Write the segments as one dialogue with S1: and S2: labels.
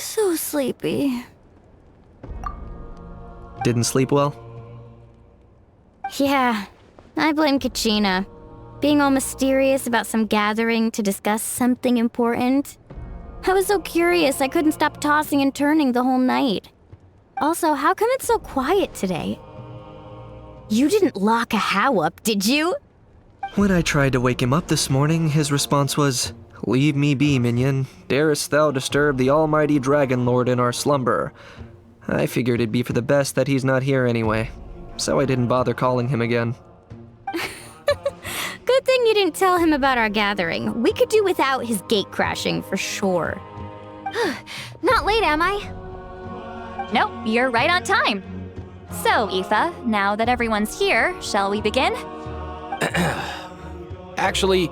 S1: So sleepy.
S2: Didn't sleep well?
S1: Yeah, I blame Kachina. Being all mysterious about some gathering to discuss something important. I was so curious I couldn't stop tossing and turning the whole night. Also, how come it's so quiet today? You didn't lock a How up, did you?
S2: When I tried to wake him up this morning, his response was, "Leave me be, minion. Darest thou disturb the almighty Dragon Lord in our slumber?" I figured it'd be for the best that he's not here anyway, so I didn't bother calling him again.
S1: Good thing you didn't tell him about our gathering. We could do without his gate crashing for sure. Not late, am I?
S3: Nope, you're right on time. So, Aoife, now that everyone's here, shall we begin?
S4: Actually,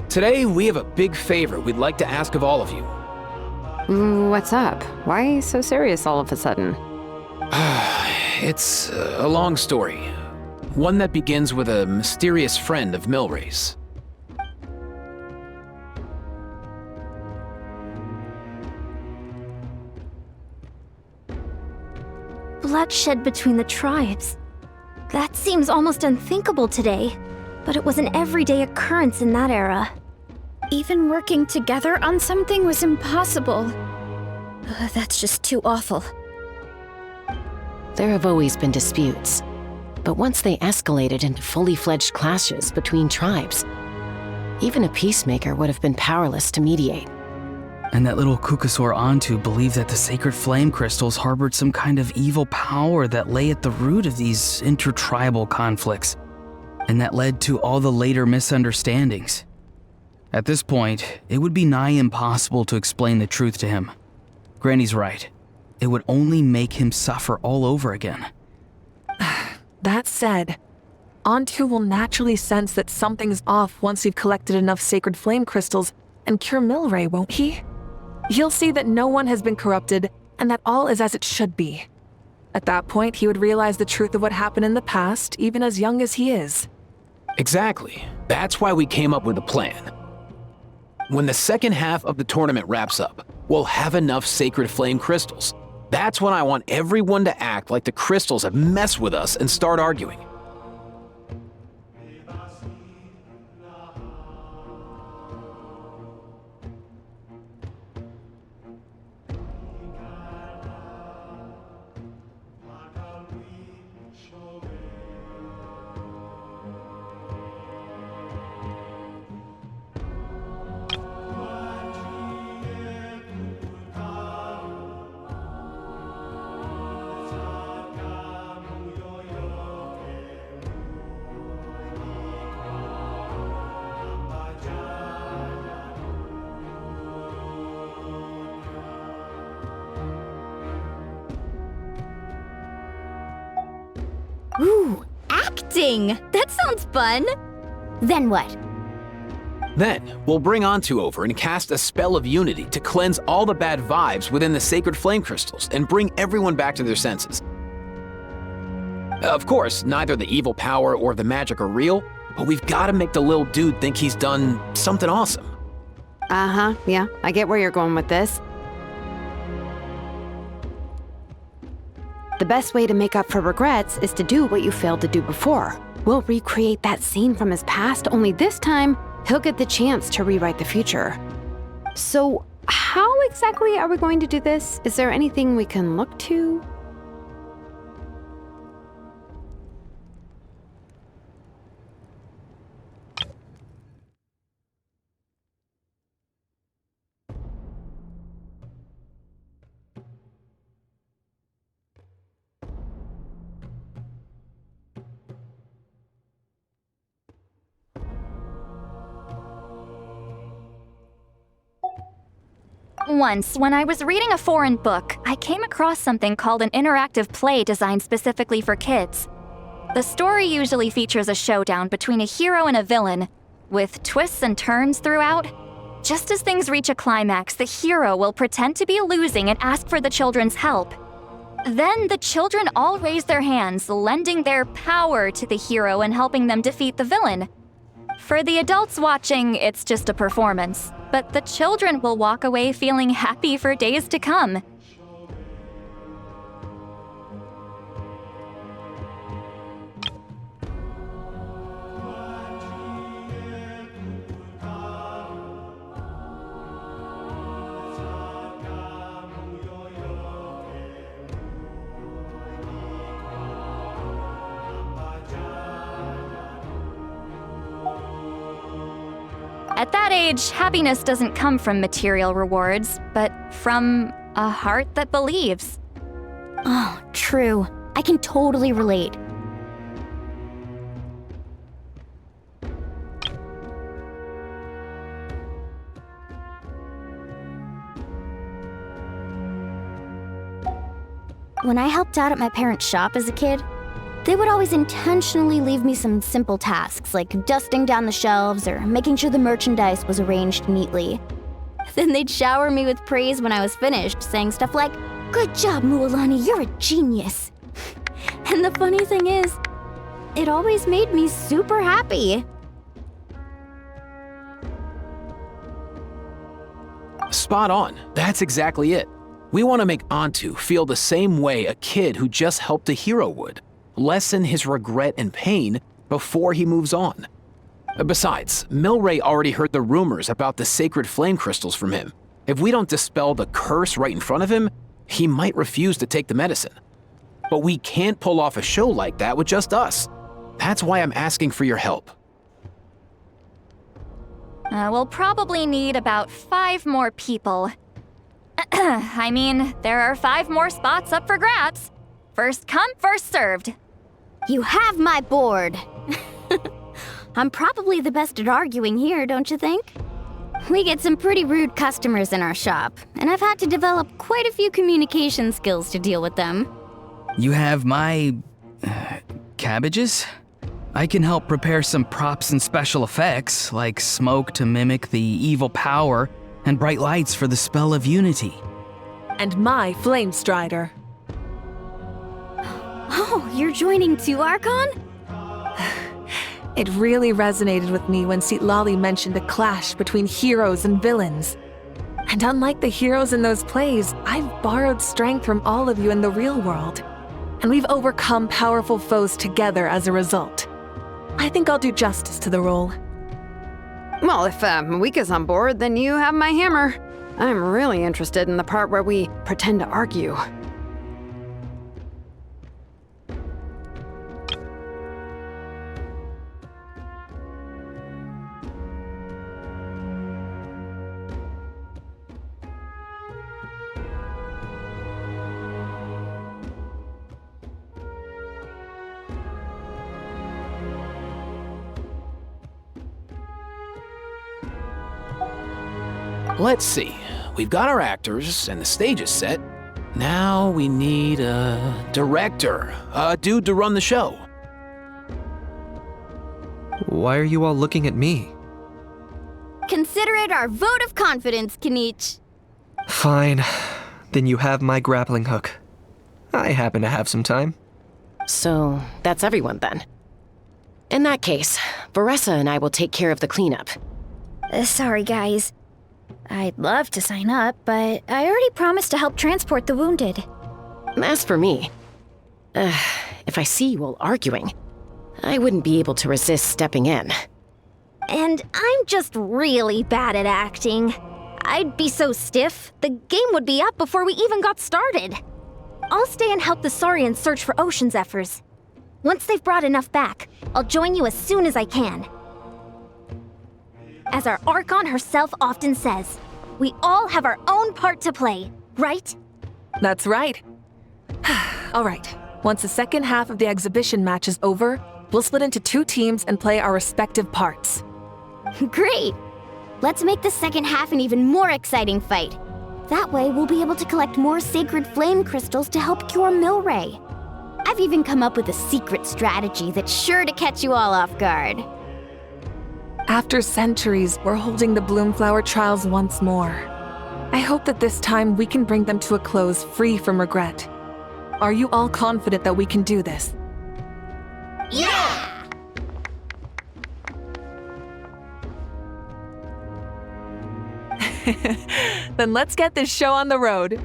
S4: today we have a big favor we'd like to ask of all of you.
S5: What's up? Why so serious all of a sudden?
S4: It's a long story. One that begins with a mysterious friend of Milray's.
S1: Bloodshed between the tribes. That seems almost unthinkable today, but it was an everyday occurrence in that era. Even working together on something was impossible. That's just too awful.
S5: There have always been disputes, but once they escalated into fully fledged clashes between tribes, even a peacemaker would have been powerless to mediate.
S6: And that little Kukasor Antu believed that the sacred flame crystals harbored some kind of evil power that lay at the root of these intertribal conflicts, and that led to all the later misunderstandings. At this point, it would be nigh impossible to explain the truth to him. Granny's right. It would only make him suffer all over again.
S7: That said, Antu will naturally sense that something's off once we've collected enough sacred flame crystals and cure Milray, won't he? He'll see that no one has been corrupted and that all is as it should be. At that point, he would realize the truth of what happened in the past, even as young as he is.
S4: Exactly. That's why we came up with a plan. When the second half of the tournament wraps up, we'll have enough sacred flame crystals. That's when I want everyone to act like the crystals have messed with us and start arguing.
S1: Ooh, acting! That sounds fun! Then what?
S4: Then, we'll bring Antu over and cast a spell of unity to cleanse all the bad vibes within the sacred flame crystals and bring everyone back to their senses. Of course, neither the evil power or the magic are real, but we've got to make the little dude think he's done something awesome.
S8: Uh-huh, yeah, I get where you're going with this. The best way to make up for regrets is to do what you failed to do before. We'll recreate that scene from his past, only this time, he'll get the chance to rewrite the future. So, how exactly are we going to do this? Is there anything we can look to?
S3: Once, when I was reading a foreign book, I came across something called an interactive play designed specifically for kids. The story usually features a showdown between a hero and a villain, with twists and turns throughout. Just as things reach a climax, the hero will pretend to be losing and ask for the children's help. Then the children all raise their hands, lending their power to the hero and helping them defeat the villain. For the adults watching, it's just a performance, but the children will walk away feeling happy for days to come. At that age, happiness doesn't come from material rewards, but from a heart that believes.
S1: Oh, true. I can totally relate. When I helped out at my parents' shop as a kid, they would always intentionally leave me some simple tasks like dusting down the shelves or making sure the merchandise was arranged neatly. Then they'd shower me with praise when I was finished, saying stuff like, "Good job, Mualani, you're a genius." And the funny thing is, it always made me super happy.
S4: Spot on. That's exactly it. We want to make Antu feel the same way a kid who just helped a hero would. Lessen his regret and pain before he moves on. Besides, Milray already heard the rumors about the sacred flame crystals from him. If we don't dispel the curse right in front of him, he might refuse to take the medicine. But we can't pull off a show like that with just us. That's why I'm asking for your help.
S3: We'll probably need about 5 more people. I mean, there are 5 more spots up for grabs. First come, first served.
S1: You have my board. I'm probably the best at arguing here, don't you think? We get some pretty rude customers in our shop, and I've had to develop quite a few communication skills to deal with them.
S6: You have my... cabbages? I can help prepare some props and special effects, like smoke to mimic the evil power, and bright lights for the spell of unity.
S7: And my flame strider.
S1: Oh, you're joining too, Archon?
S7: It really resonated with me when Sitlali mentioned a clash between heroes and villains. And unlike the heroes in those plays, I've borrowed strength from all of you in the real world. And we've overcome powerful foes together as a result. I think I'll do justice to the role.
S8: Well, if Mawika's on board, then you have my hammer. I'm really interested in the part where we pretend to argue.
S4: Let's see. We've got our actors and the stage is set. Now we need a director, a dude to run the show.
S2: Why are you all looking at me?
S1: Consider it our vote of confidence, Kanich.
S2: Fine. Then you have my grappling hook. I happen to have some time.
S5: So, that's everyone then. In that case, Varessa and I will take care of the cleanup.
S1: Sorry, guys. I'd love to sign up, but I already promised to help transport the wounded.
S5: As for me, if I see you all arguing, I wouldn't be able to resist stepping in.
S1: And I'm just really bad at acting. I'd be so stiff, the game would be up before we even got started. I'll stay and help the Saurians search for Ocean Zephyrs. Once they've brought enough back, I'll join you as soon as I can. As our Archon herself often says, we all have our own part to play, right?
S7: That's right. All right. Once the second half of the exhibition match is over, we'll split into 2 teams and play our respective parts.
S1: Great! Let's make the second half an even more exciting fight. That way, we'll be able to collect more sacred flame crystals to help cure Milray. I've even come up with a secret strategy that's sure to catch you all off guard.
S7: After centuries, we're holding the Bloomflower trials once more. I hope that this time we can bring them to a close free from regret. Are you all confident that we can do this?
S1: Yeah!
S7: Then let's get this show on the road.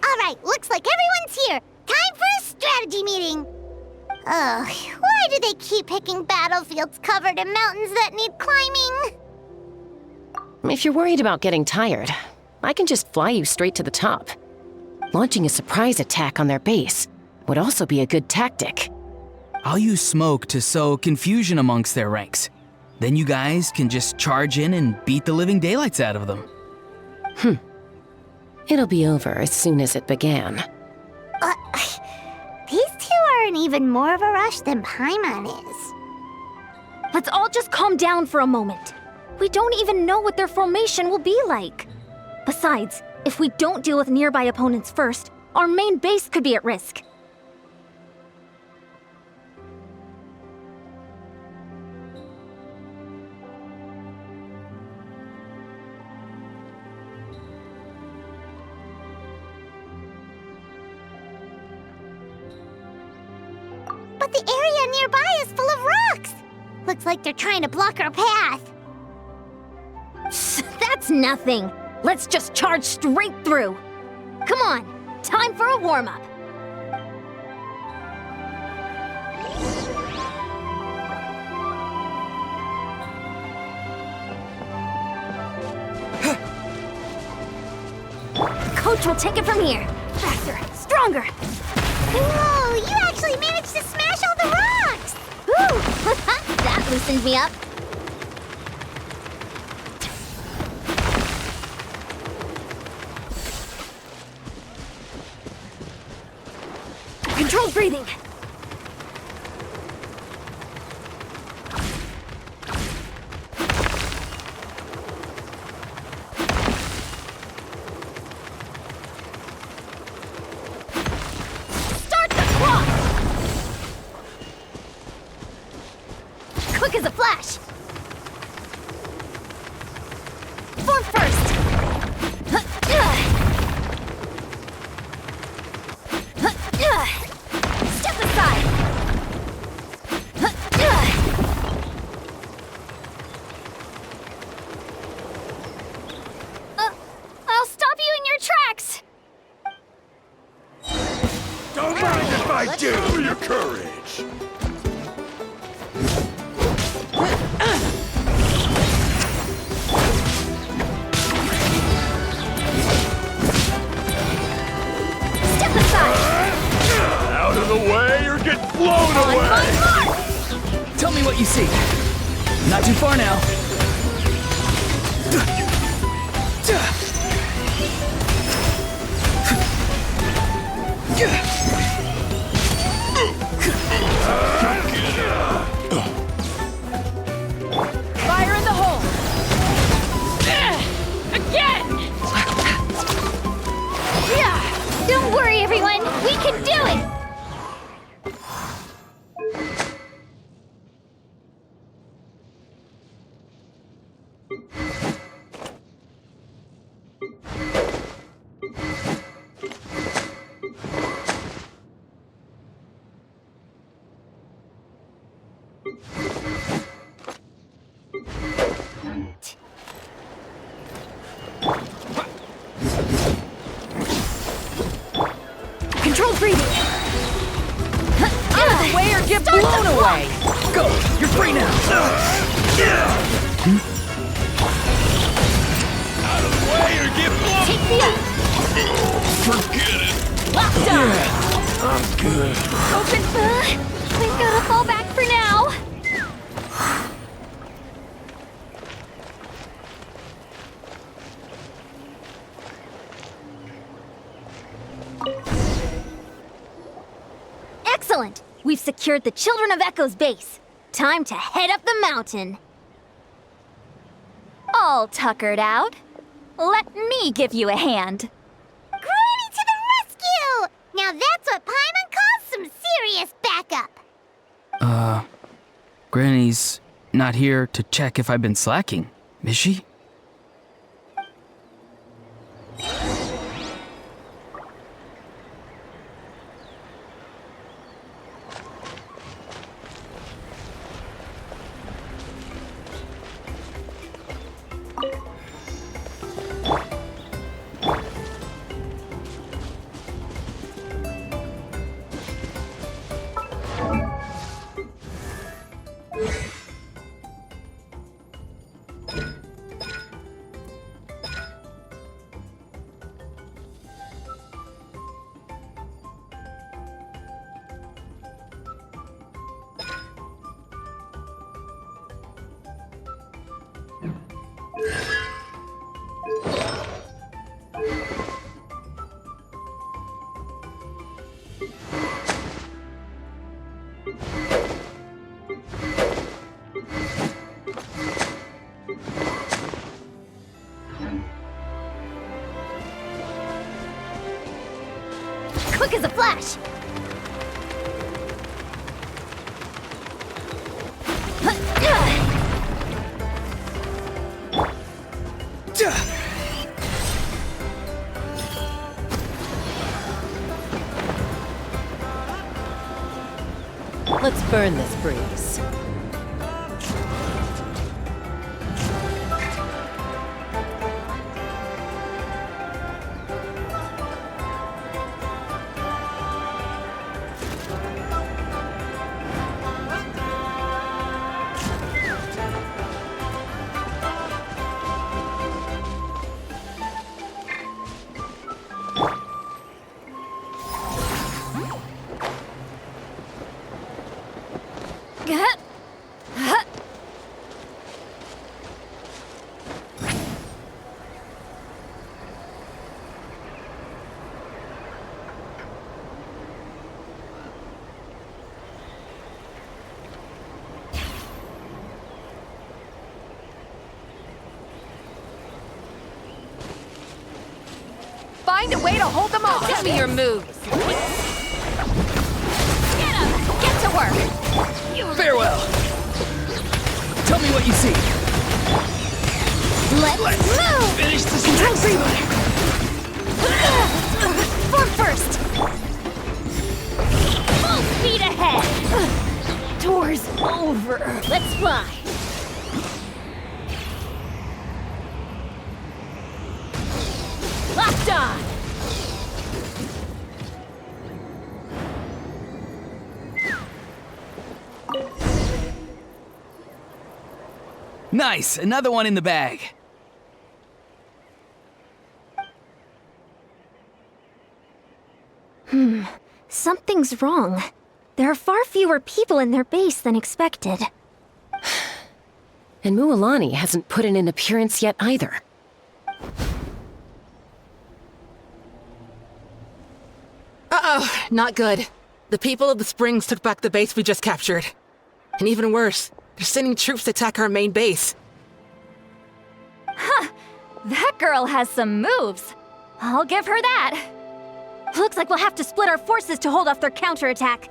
S9: Alright, looks like everyone's here. Time for a strategy meeting. Ugh, why do they keep picking battlefields covered in mountains that need climbing?
S5: If you're worried about getting tired, I can just fly you straight to the top. Launching a surprise attack on their base would also be a good tactic.
S6: I'll use smoke to sow confusion amongst their ranks. Then you guys can just charge in and beat the living daylights out of them.
S5: It'll be over as soon as it began.
S9: These 2 are in even more of a rush than Paimon is.
S1: Let's all just calm down for a moment. We don't even know what their formation will be like. Besides, if we don't deal with nearby opponents first, our main base could be at risk.
S9: But the area nearby is full of rocks. Looks like they're trying to block our path.
S1: That's nothing. Let's just charge straight through. Come on, time for a warm-up. Coach will take it from here. Faster, stronger.
S9: Whoa, you actually managed to smash all the rocks!
S1: Woo! That loosened me up. Controlled breathing. Start the clock! Quick as a flash. Form first. Step aside. I'll stop you in your tracks.
S10: Don't mind if I do! Show your courage!
S1: Step aside.
S10: Out of the way or get blown
S1: On
S10: away!
S1: my mark.
S6: Tell me what you see. Not too far now.
S7: Fire in the hole! Again!
S9: Yeah! Don't worry, everyone! We can do it!
S7: Controlled breathing! Out of the way or get blown away!
S6: Go! You're free now!
S10: Out of the way or get blown!
S9: Take me up!
S10: Forget it!
S7: Locked on!
S10: I'm good.
S9: Open! We've gotta fall back for now! Excellent! We've secured the Children of Echo's base. Time to head up the mountain.
S3: All tuckered out. Let me give you a hand.
S9: Granny to the rescue! Now that's what Paimon calls some serious backup.
S6: Granny's not here to check if I've been slacking, is she?
S9: Quick as a flash!
S5: Let's burn this breeze.
S7: Find a way to hold them off! Tell me your moves!
S3: Get up! Get to work!
S6: Farewell! Tell me what you see.
S9: Let's move!
S6: Finish this
S7: Control breathing!
S3: Form first! Full speed ahead!
S9: Tour's over. Let's fly.
S7: Locked on!
S6: Nice! Another one in the bag.
S3: Something's wrong. There are far fewer people in their base than expected.
S5: And Mualani hasn't put in an appearance yet either.
S11: Not good. The people of the Springs took back the base we just captured. And even worse, they're sending troops to attack our main base.
S3: Huh. That girl has some moves. I'll give her that. Looks like we'll have to split our forces to hold off their counterattack.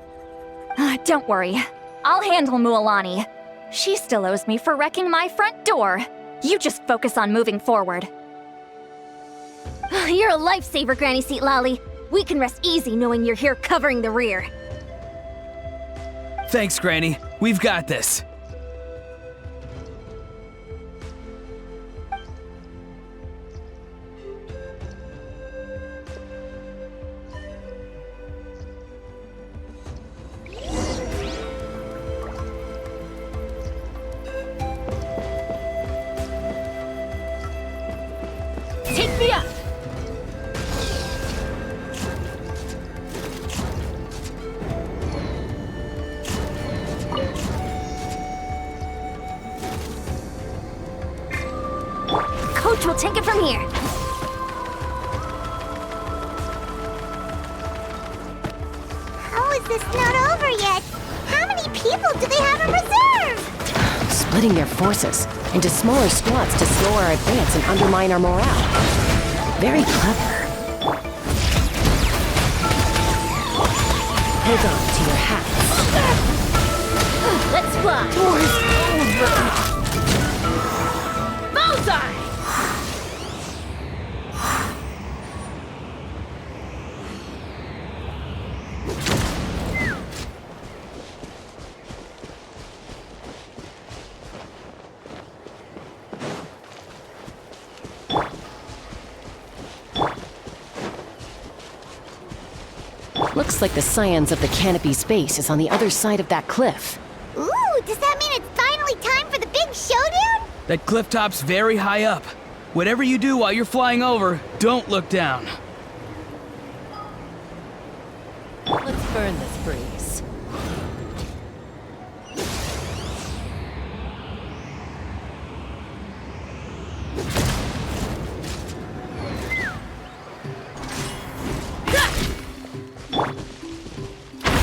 S3: Don't worry. I'll handle Mualani. She still owes me for wrecking my front door. You just focus on moving forward.
S9: You're a lifesaver, Granny Seat Lolly. We can rest easy knowing you're here covering the rear.
S6: Thanks, Granny. We've got this.
S9: Take me up! Coach will take it from here. How is this not over yet? How many people do they have in reserve?
S5: Splitting their forces into smaller squads to slow our advance and undermine our morale. Very clever. Hold on to your hats.
S9: Let's fly!
S5: War's over!
S9: Bullseye!
S5: Looks like the scions of the Canopy's base is on the other side of that cliff.
S9: Ooh, does that mean it's finally time for the big showdown?
S6: That cliff top's very high up. Whatever you do while you're flying over, don't look down.
S5: Let's burn this breeze.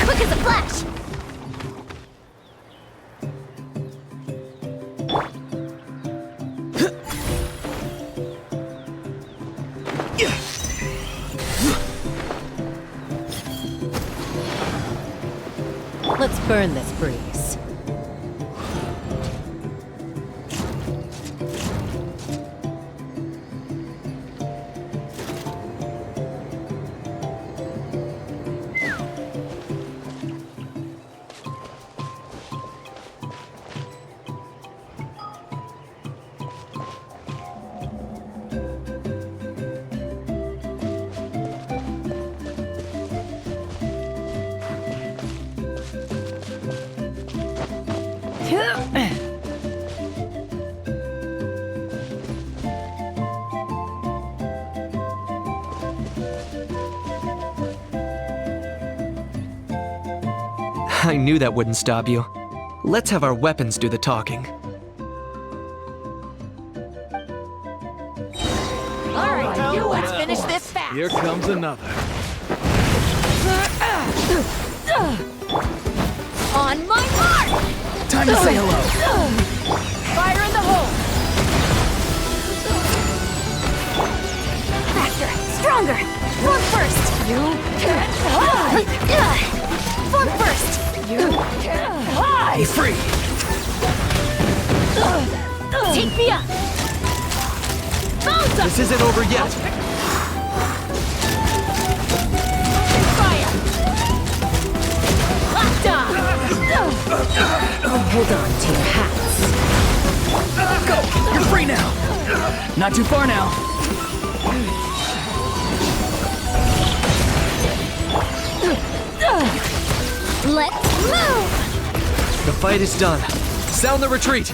S9: Quick as a flash!
S5: Let's burn this breeze.
S2: I knew that wouldn't stop you. Let's have our weapons do the talking.
S11: Alright, let's finish this fast.
S10: Here comes another.
S9: On my mark!
S6: Time to say hello.
S9: Fire in the hole! Faster! Stronger! Form first! You can't hide! Form first! You can't hide!
S6: Be free.
S9: Take me up! Bounce up!
S2: This isn't over yet.
S9: Fire! Locked on!
S5: Hold on to your hats.
S6: Go! You're free now. Not too far now.
S9: Let's move!
S2: The fight is done. Sound the retreat.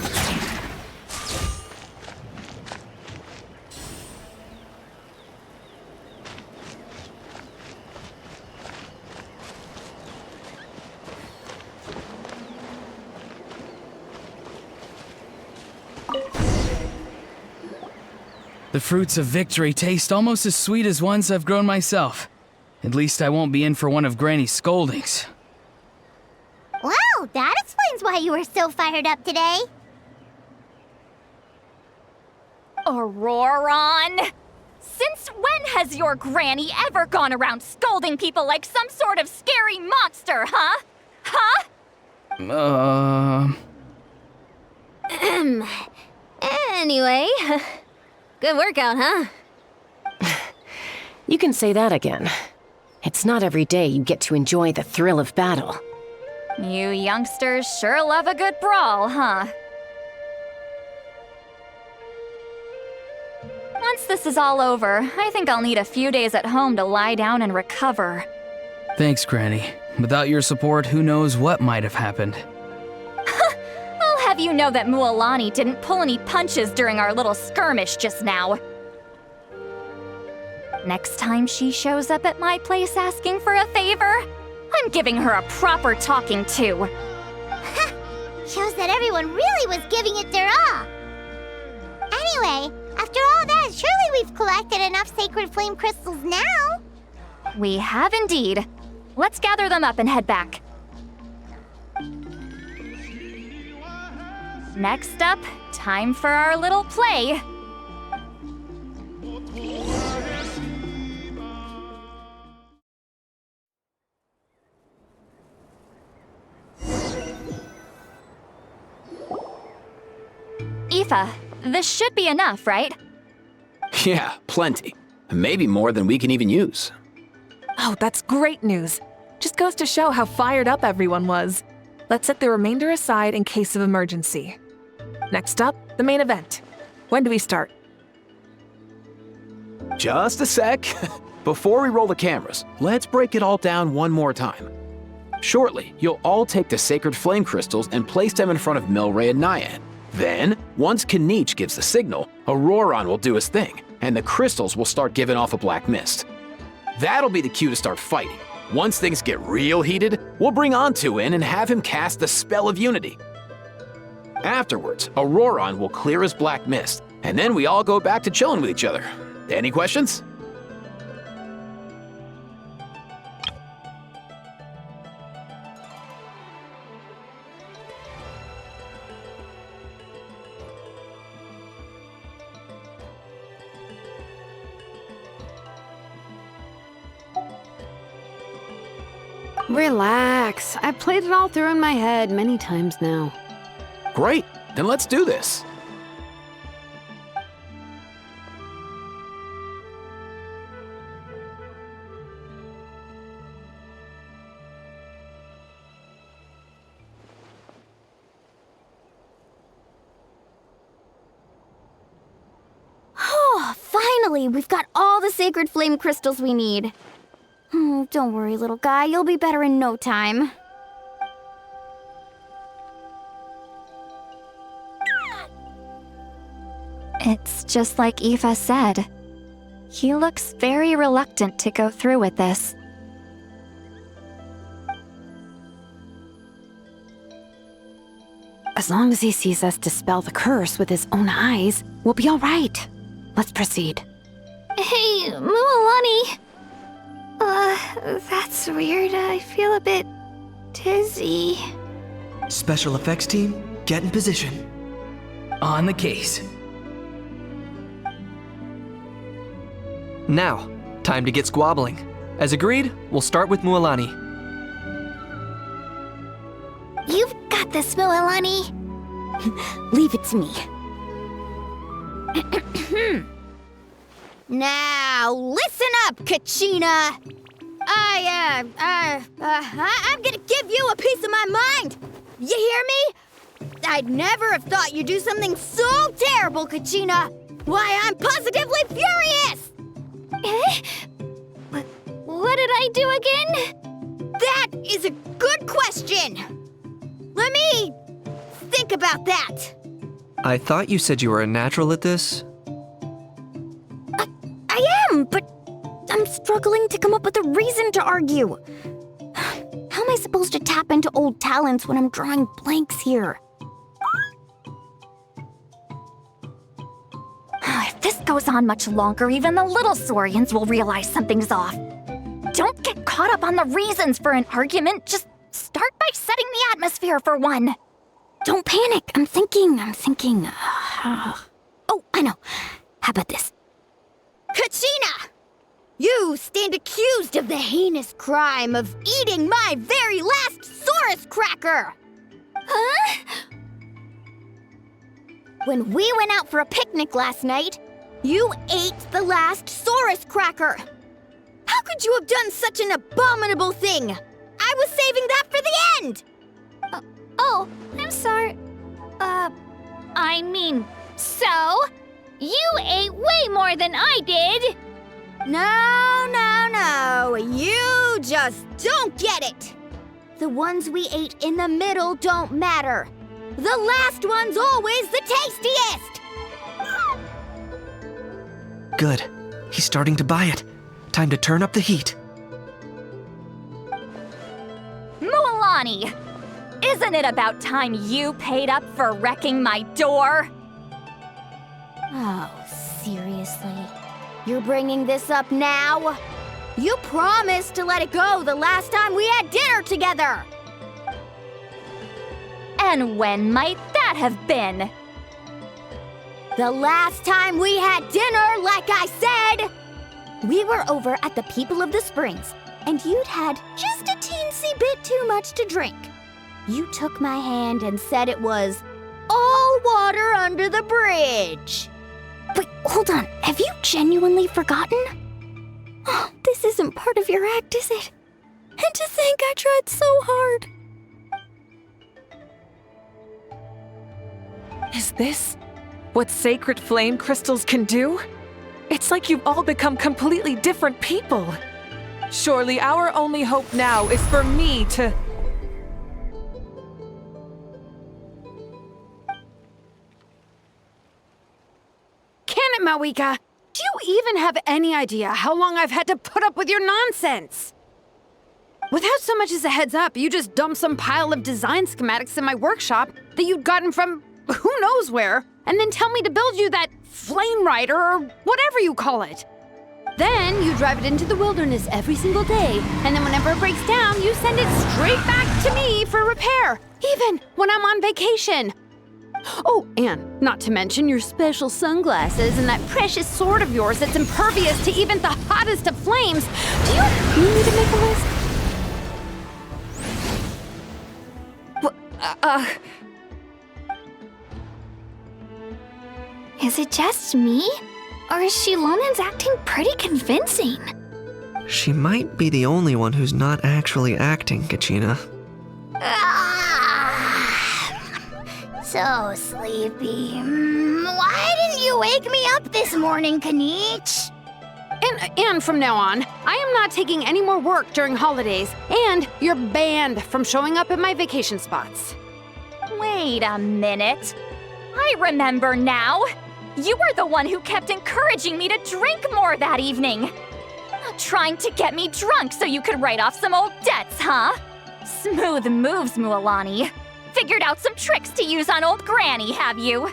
S6: The fruits of victory taste almost as sweet as ones I've grown myself. At least I won't be in for one of Granny's scoldings.
S9: Wow, that explains why you were so fired up today.
S3: Auroron! Since when has your granny ever gone around scolding people like some sort of scary monster, huh? Huh?
S1: Anyway, good workout, huh?
S5: You can say that again. It's not every day you get to enjoy the thrill of battle.
S3: You youngsters sure love a good brawl, huh? Once this is all over, I think I'll need a few days at home to lie down and recover.
S6: Thanks, Granny. Without your support, who knows what might have happened.
S3: I'll have you know that Mualani didn't pull any punches during our little skirmish just now. Next time she shows up at my place asking for a favor, I'm giving her a proper talking to.
S9: Shows that everyone really was giving it their all. Anyway, after all that, surely we've collected enough sacred flame crystals now.
S3: We have indeed. Let's gather them up and head back. Next up, time for our little play. Aoife, this should be enough, right?
S4: Yeah, plenty. Maybe more than we can even use.
S7: Oh, that's great news. Just goes to show how fired up everyone was. Let's set the remainder aside in case of emergency. Next up, the main event. When do we start?
S4: Just a sec. Before we roll the cameras, let's break it all down one more time. Shortly, you'll all take the sacred flame crystals and place them in front of Milray and Nyan. Then, once Kanich gives the signal, Auroron will do his thing, and the crystals will start giving off a black mist. That'll be the cue to start fighting. Once things get real heated, we'll bring Antu in and have him cast the spell of unity. Afterwards, Auroron will clear his black mist, and then we all go back to chilling with each other. Any questions?
S8: Relax. I've played it all through in my head many times now.
S4: Great, then let's do this.
S1: Oh, finally! We've got all the sacred flame crystals we need. Don't worry, little guy. You'll be better in no time.
S3: It's just like Aoife said. He looks very reluctant to go through with this.
S8: As long as he sees us dispel the curse with his own eyes, we'll be all right. Let's proceed.
S1: Hey, Mualani. That's weird. I feel a bit dizzy.
S2: Special effects team, get in position.
S6: On the case.
S2: Now, time to get squabbling. As agreed, we'll start with Mualani.
S9: You've got this, Mualani.
S1: Leave it to me.
S12: Now, listen up, Kachina! I'm gonna give you a piece of my mind! You hear me? I'd never have thought you'd do something so terrible, Kachina! Why, I'm positively furious!
S1: What did I do again?
S12: That is a good question! Let me think about that.
S2: I thought you said you were a natural at this.
S1: I am, but I'm struggling to come up with a reason to argue. How am I supposed to tap into old talents when I'm drawing blanks here?
S3: If this goes on much longer, even the little Saurians will realize something's off. Don't get caught up on the reasons for an argument. Just start by setting the atmosphere for one.
S1: Don't panic. I'm thinking. Oh, I know. How about this?
S12: Kachina! You stand accused of the heinous crime of eating my very last Saurus cracker!
S1: Huh?
S12: When we went out for a picnic last night, you ate the last Saurus cracker! How could you have done such an abominable thing? I was saving that for the end!
S3: Oh, I'm sorry. I mean, so? You ate way more than I did!
S12: No. You just don't get it! The ones we ate in the middle don't matter. The last one's always the tastiest!
S2: Good. He's starting to buy it. Time to turn up the heat.
S3: Mualani! Isn't it about time you paid up for wrecking my door?
S12: Oh, seriously? You're bringing this up now? You promised to let it go the last time we had dinner together!
S3: And when might that have been?
S12: The last time we had dinner, like I said! We were over at the People of the Springs, and you'd had just a teensy bit too much to drink. You took my hand and said it was all water under the bridge.
S1: Wait, hold on. Have you genuinely forgotten? Oh, this isn't part of your act, is it? And to think I tried so hard.
S7: Is this what sacred flame crystals can do? It's like you've all become completely different people. Surely our only hope now is for me to...
S8: Can it, Mawika? Do you even have any idea how long I've had to put up with your nonsense? Without so much as a heads up, you just dumped some pile of design schematics in my workshop that you'd gotten from who knows where, and then tell me to build you that flame rider or whatever you call it. Then you drive it into the wilderness every single day, and then whenever it breaks down, you send it straight back to me for repair, even when I'm on vacation. Oh, and not to mention your special sunglasses and that precious sword of yours that's impervious to even the hottest of flames. Do you need me to make a list?
S3: Is it just me? Or is Shilonen's acting pretty convincing?
S2: She might be the only one who's not actually acting, Kachina.
S9: So sleepy. Why didn't you wake me up this morning, Kanich?
S8: And from now on, I am not taking any more work during holidays, and you're banned from showing up at my vacation spots.
S3: Wait a minute. I remember now. You were the one who kept encouraging me to drink more that evening. Trying to get me drunk so you could write off some old debts, huh? Smooth moves, Mualani. Figured out some tricks to use on old Granny, have you?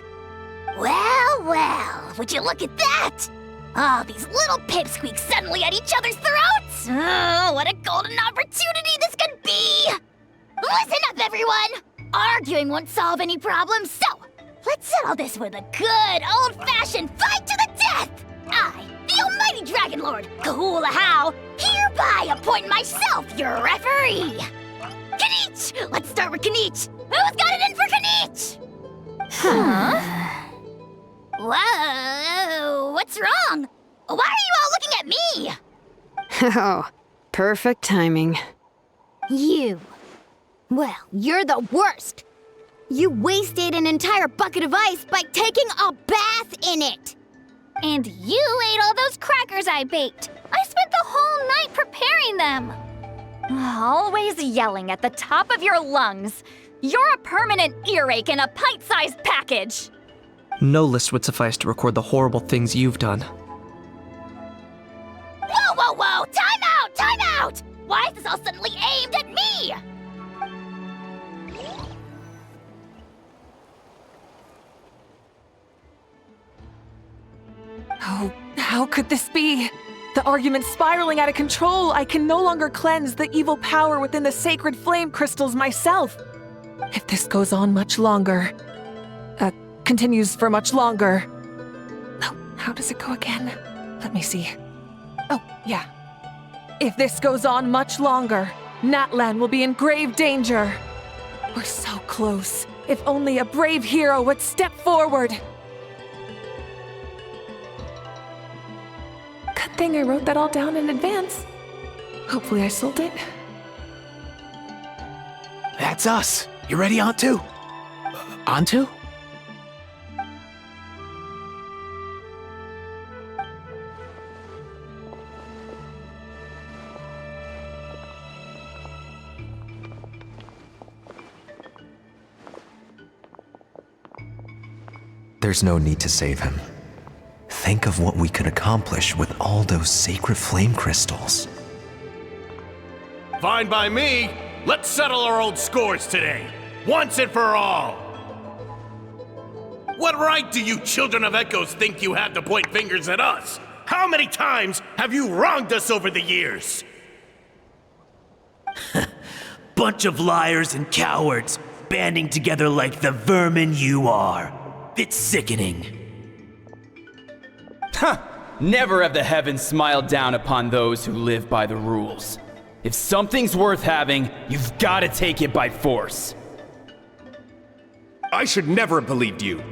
S9: Well, would you look at that? Oh, these little pipsqueaks suddenly at each other's throats! Oh, what a golden opportunity this could be! Listen up, everyone! Arguing won't solve any problems, so let's settle this with a good old-fashioned fight to the death! I, the almighty Dragon Lord, Kahula, hereby appoint myself your referee! Kanich! Let's start with Kanich! Who's got it in for Kanich?
S3: Huh?
S9: Whoa, what's wrong? Why are you all looking at me?
S8: Oh, perfect timing.
S12: You. Well, you're the worst. You wasted an entire bucket of ice by taking a bath in it.
S3: And you ate all those crackers I baked. I spent the whole night preparing them. Always yelling at the top of your lungs. You're a permanent earache in a pint-sized package.
S2: No list would suffice to record the horrible things you've done.
S9: Whoa! Time out! Why is this all suddenly aimed at me?
S7: Oh, how could this be? The argument's spiraling out of control. I can no longer cleanse the evil power within the sacred flame crystals myself. If this goes on much longer, continues for much longer. Oh, how does it go again? Let me see. Oh, yeah. If this goes on much longer, Natlan will be in grave danger. We're so close. If only a brave hero would step forward. Good thing I wrote that all down in advance. Hopefully I sold it.
S4: That's us. You ready, Antu? Antu?
S13: There's no need to save him. Think of what we could accomplish with all those sacred flame crystals.
S10: Fine by me. Let's settle our old scores today, once and for all. What right do you children of Echoes think you have to point fingers at us? How many times have you wronged us over the years?
S14: Bunch of liars and cowards, banding together like the vermin you are. It's sickening.
S15: Never have the heavens smiled down upon those who live by the rules. If something's worth having, you've got to take it by force.
S10: I should never have believed you.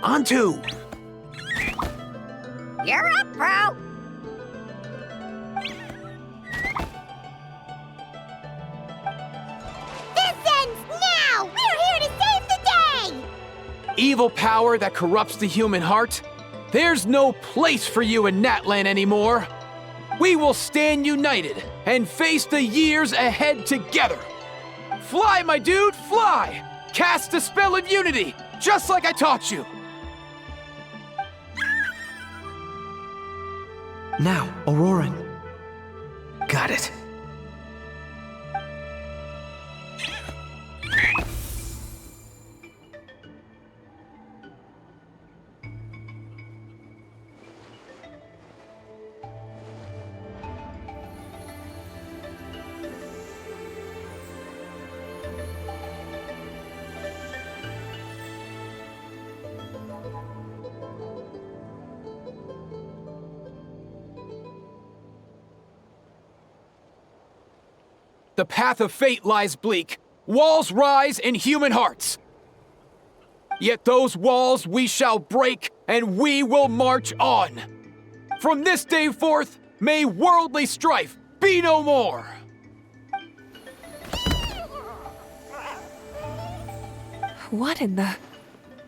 S4: Antu!
S9: You're up, bro! This ends now! We're here to save the day!
S4: Evil power that corrupts the human heart? There's no place for you in Natlan anymore. We will stand united and face the years ahead together. Fly, my dude, fly! Cast the spell of unity, just like I taught you.
S2: Now, Auroran. Got it.
S4: The path of fate lies bleak. Walls rise in human hearts. Yet those walls we shall break, and we will march on. From this day forth, may worldly strife be no more.
S7: What in the...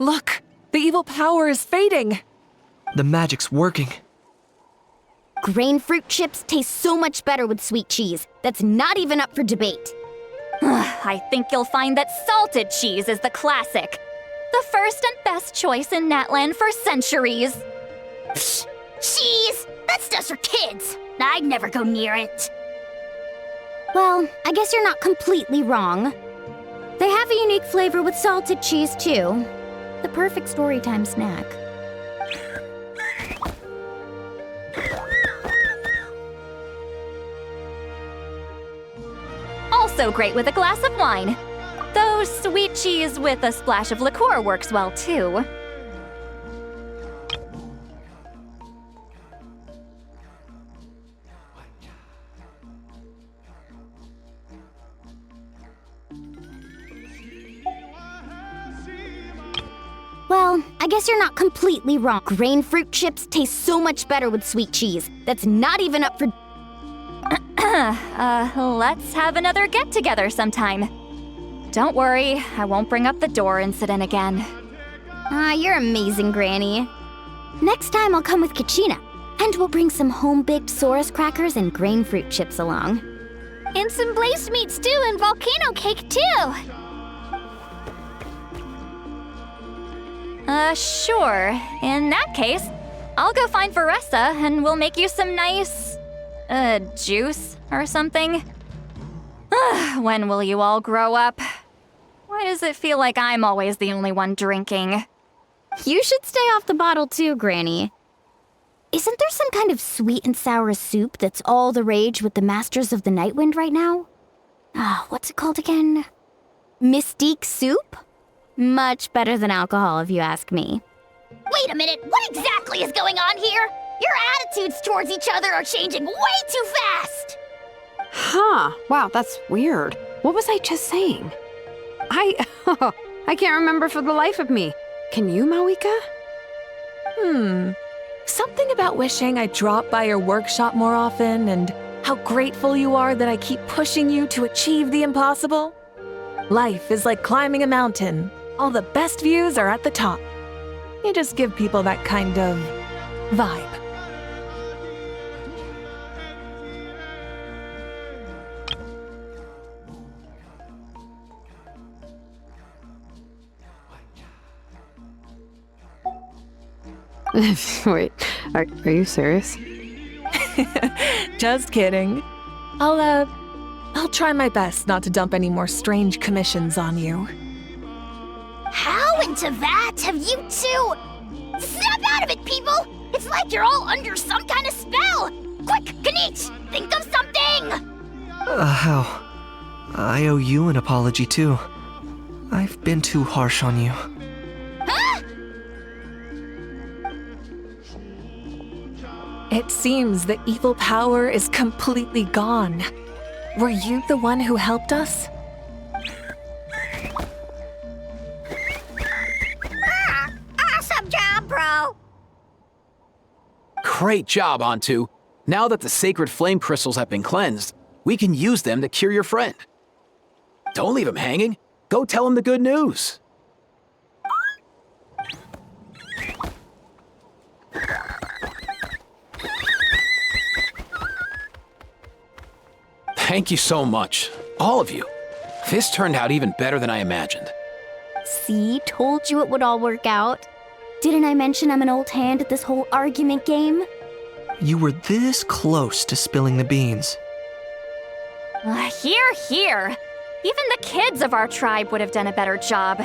S7: Look! The evil power is fading!
S2: The magic's working.
S12: Grain fruit chips taste so much better with sweet cheese. That's not even up for debate.
S3: I think you'll find that salted cheese is the classic. The first and best choice in Natlan for centuries.
S9: Psh, cheese! That stuff's for kids. I'd never go near it.
S12: Well, I guess you're not completely wrong. They have a unique flavor with salted cheese, too. The perfect storytime snack.
S3: Also great with a glass of wine. Though sweet cheese with a splash of liqueur works well, too.
S12: Well, I guess you're not completely wrong. Grain fruit chips taste so much better with sweet cheese. That's not even up for...
S3: Let's have another get-together sometime. Don't worry, I won't bring up the door incident again.
S12: You're amazing, Granny. Next time I'll come with Kachina.
S1: And we'll bring some home-baked Saurus crackers and grain fruit chips along.
S12: And some blazed meat stew and volcano cake, too.
S3: Sure. In that case, I'll go find Veressa and we'll make you some nice, juice or something. When will you all grow up? Why does it feel like I'm always the only one drinking?
S1: You should stay off the bottle too, Granny. Isn't there some kind of sweet and sour soup that's all the rage with the Masters of the Nightwind right now? What's it called again? Mystique soup? Much better than alcohol, if you ask me.
S9: Wait a minute, what exactly is going on here? Your attitudes towards each other are changing way too fast!
S8: Huh. Wow, that's weird. What was I just saying? I can't remember for the life of me. Can you, Mawika?
S7: Something about wishing I dropped by your workshop more often and how grateful you are that I keep pushing you to achieve the impossible. Life is like climbing a mountain. All the best views are at the top. You just give people that kind of vibe.
S8: Wait, are you serious?
S7: Just kidding. I'll try my best not to dump any more strange commissions on you.
S9: How into that have you two? Snap out of it, people! It's like you're all under some kind of spell! Quick, Kanich, think of something!
S2: How? I owe you an apology too. I've been too harsh on you.
S9: Huh?
S7: It seems the evil power is completely gone. Were you the one who helped us?
S9: Awesome job, bro!
S4: Great job, Antu. Now that the sacred flame crystals have been cleansed, we can use them to cure your friend. Don't leave him hanging. Go tell him the good news. Thank you so much, all of you. This turned out even better than I imagined.
S1: See, told you it would all work out. Didn't I mention I'm an old hand at this whole argument game?
S2: You were this close to spilling the beans.
S3: Hear, hear. Even the kids of our tribe would have done a better job.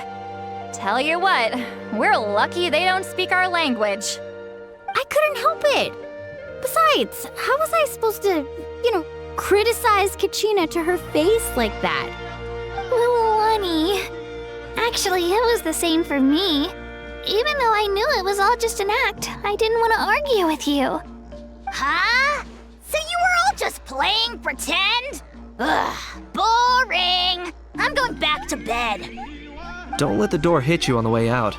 S3: Tell you what, we're lucky they don't speak our language.
S1: I couldn't help it. Besides, how was I supposed to, criticize Kachina to her face like that?
S12: Well, honey, actually, it was the same for me. Even though I knew it was all just an act, I didn't want to argue with you.
S9: Huh? So you were all just playing pretend? Ugh, boring. I'm going back to bed.
S2: Don't let the door hit you on the way out.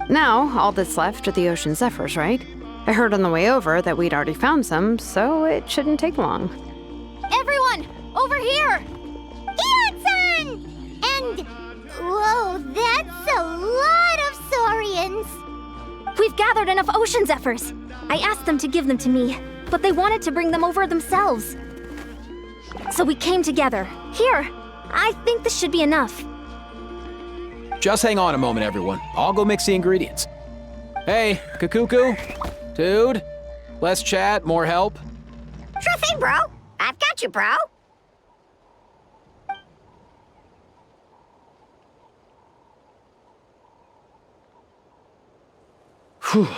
S8: Now, all that's left are the ocean zephyrs, right? I heard on the way over that we'd already found some, so it shouldn't take long.
S12: Everyone, over here! Ian-san! And, whoa, that's a lot of saurians.
S3: We've gathered enough ocean zephyrs. I asked them to give them to me, but they wanted to bring them over themselves. So we came together. Here, I think this should be enough.
S4: Just hang on a moment, everyone. I'll go mix the ingredients. Hey, Kakuku, dude, less chat, more help.
S9: Sure thing, bro. I've got you, bro.
S4: Whew.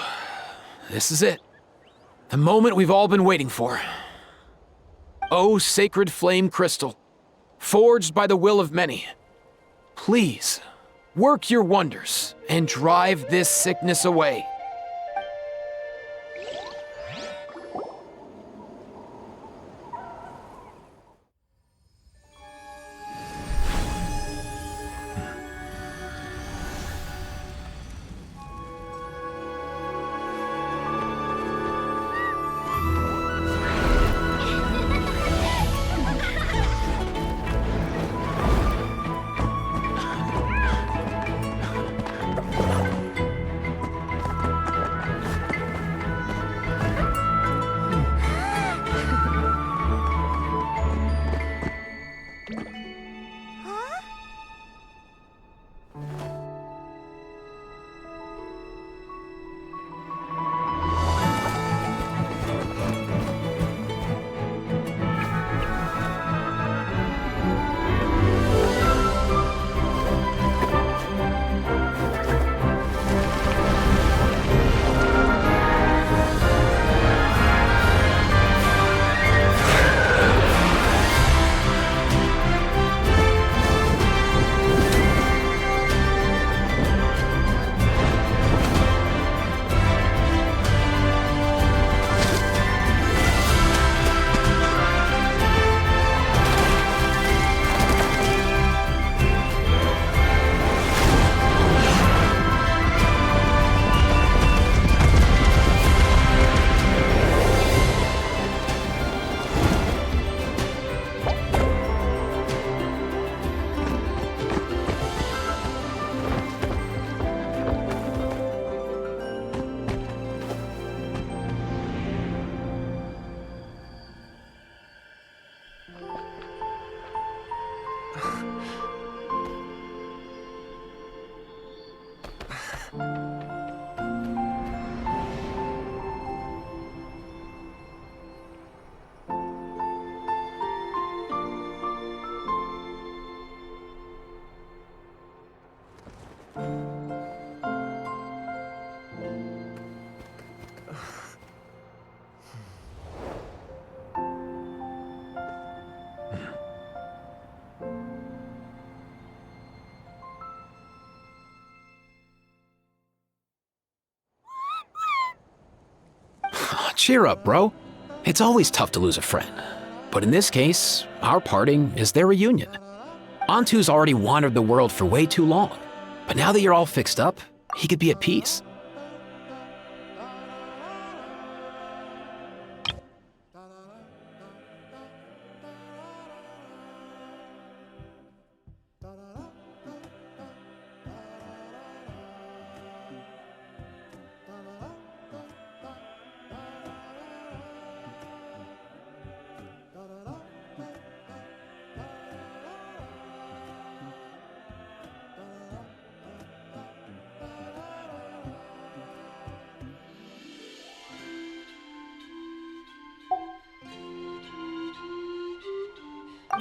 S4: This is it. The moment we've all been waiting for. Oh, sacred flame crystal, forged by the will of many. Please, work your wonders and drive this sickness away. Cheer up, bro. It's always tough to lose a friend. But in this case, our parting is their reunion. Antu's already wandered the world for way too long. But now that you're all fixed up, he could be at peace.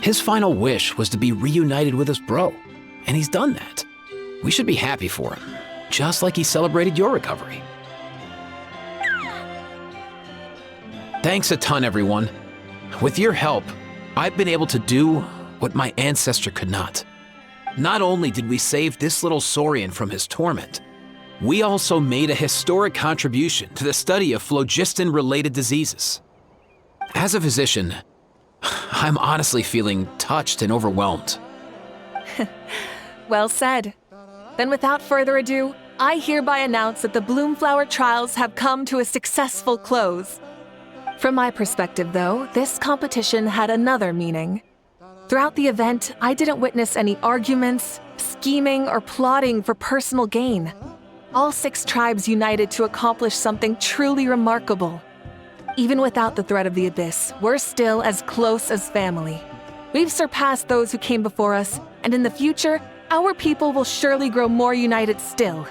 S4: His final wish was to be reunited with his bro, and he's done that. We should be happy for him, just like he celebrated your recovery. Thanks a ton, everyone. With your help, I've been able to do what my ancestor could not. Not only did we save this little Saurian from his torment, we also made a historic contribution to the study of phlogiston-related diseases. As a physician, I'm honestly feeling touched and overwhelmed.
S7: Well said. Then without further ado, I hereby announce that the Bloomflower trials have come to a successful close. From my perspective, though, this competition had another meaning. Throughout the event, I didn't witness any arguments, scheming, or plotting for personal gain. All 6 tribes united to accomplish something truly remarkable. Even without the threat of the Abyss, we're still as close as family. We've surpassed those who came before us, and in the future, our people will surely grow more united still.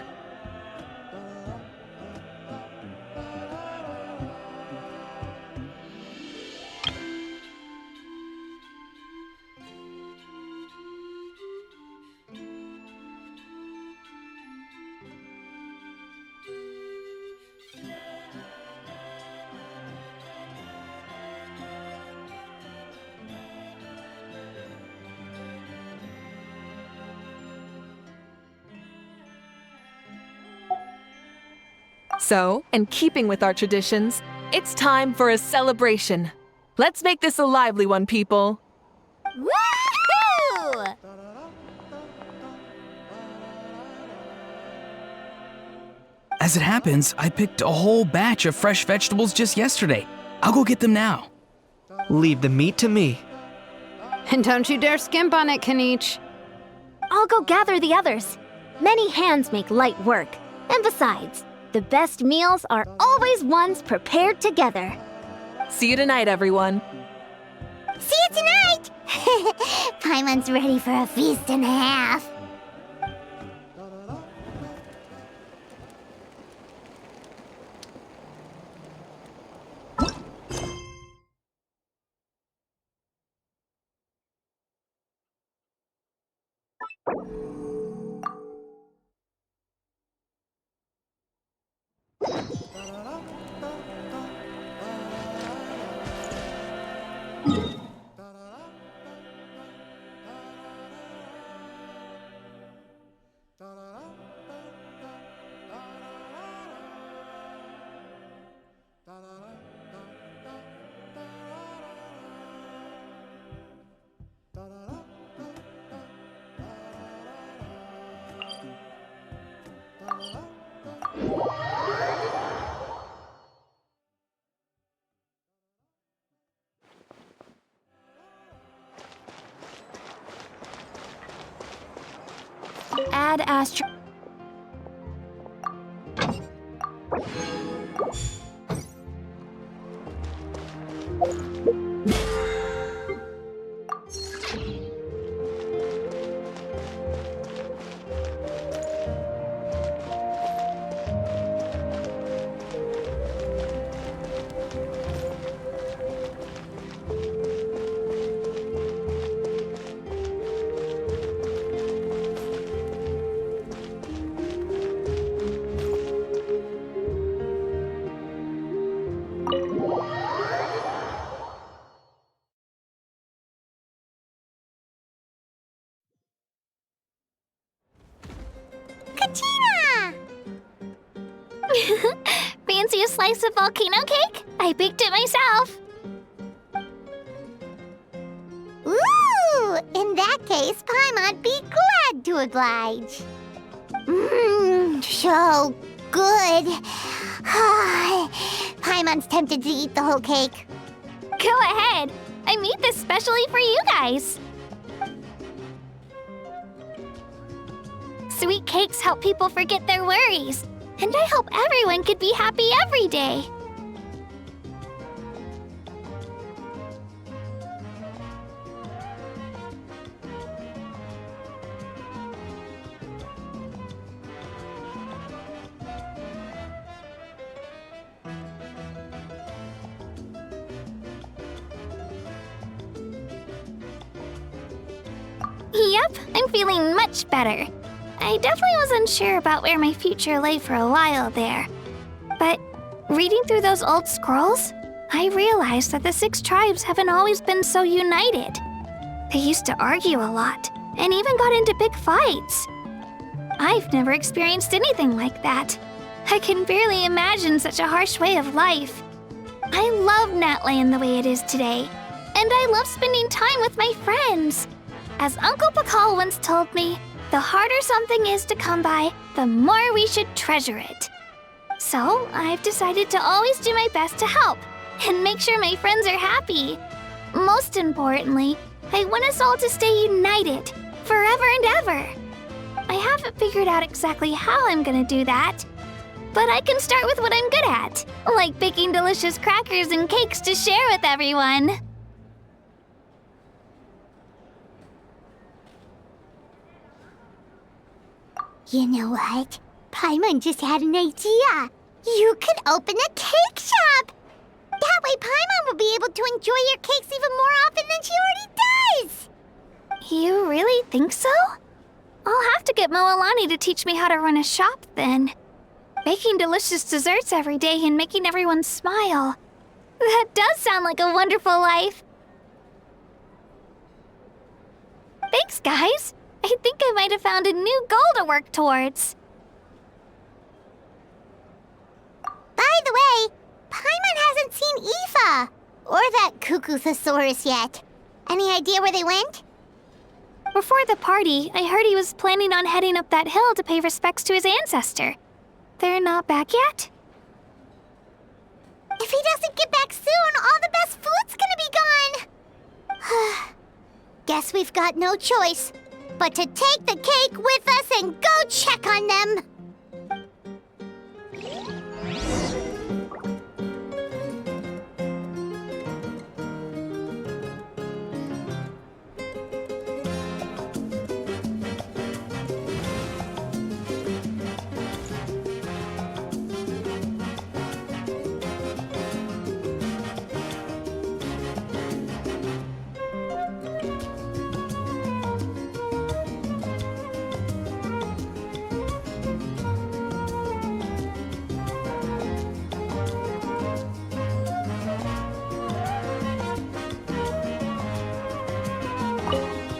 S7: So, in keeping with our traditions, it's time for a celebration. Let's make this a lively one, people.
S12: Woohoo!
S6: As it happens, I picked a whole batch of fresh vegetables just yesterday. I'll go get them now.
S2: Leave the meat to me.
S8: And don't you dare skimp on it, Kanich.
S12: I'll go gather the others. Many hands make light work. And besides, the best meals are always ones prepared together.
S7: See you tonight, everyone.
S9: See you tonight! Paimon's ready for a feast and a half.
S3: Add astro...
S9: Kachina! Fancy a slice of volcano cake? I baked it myself. Ooh! In that case, Paimon'd be glad to oblige. So good. Paimon's tempted to eat the whole cake. Go ahead. I made this specially for you guys. Sweet cakes help people forget their worries. And I hope everyone could be happy every day. Yep, I'm feeling much better. I definitely was unsure about where my future lay for a while there. But reading through those old scrolls, I realized that the 6 tribes haven't always been so united. They used to argue a lot, and even got into big fights. I've never experienced anything like that. I can barely imagine such a harsh way of life. I love Natland the way it is today, and I love spending time with my friends. As Uncle Pakal once told me, the harder something is to come by, the more we should treasure it. So, I've decided to always do my best to help and make sure my friends are happy. Most importantly, I want us all to stay united, forever and ever. I haven't figured out exactly how I'm gonna do that, but I can start with what I'm good at, like baking delicious crackers and cakes to share with everyone. You know what? Paimon just had an idea. You could open a cake shop. That way Paimon will be able to enjoy your cakes even more often than she already does. You really think so? I'll have to get Moalani to teach me how to run a shop then. Baking delicious desserts every day and making everyone smile. That does sound like a wonderful life. Thanks, guys. I think I might have found a new goal to work towards. By the way, Paimon hasn't seen Aoife or that Cuckoo-thosaurus yet. Any idea where they went? Before the party, I heard he was planning on heading up that hill to pay respects to his ancestor. They're not back yet? If he doesn't get back soon, all the best food's gonna be gone. Guess we've got no choice but to take the cake with us and go check on them.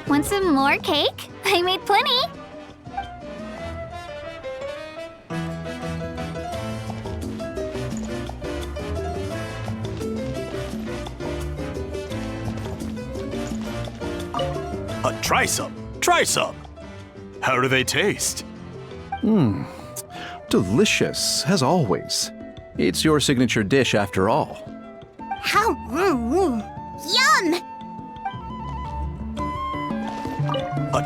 S9: Want some more cake? I made plenty.
S10: Try some. Try some. How do they taste?
S16: Delicious, as always. It's your signature dish after all.
S9: How? Yum!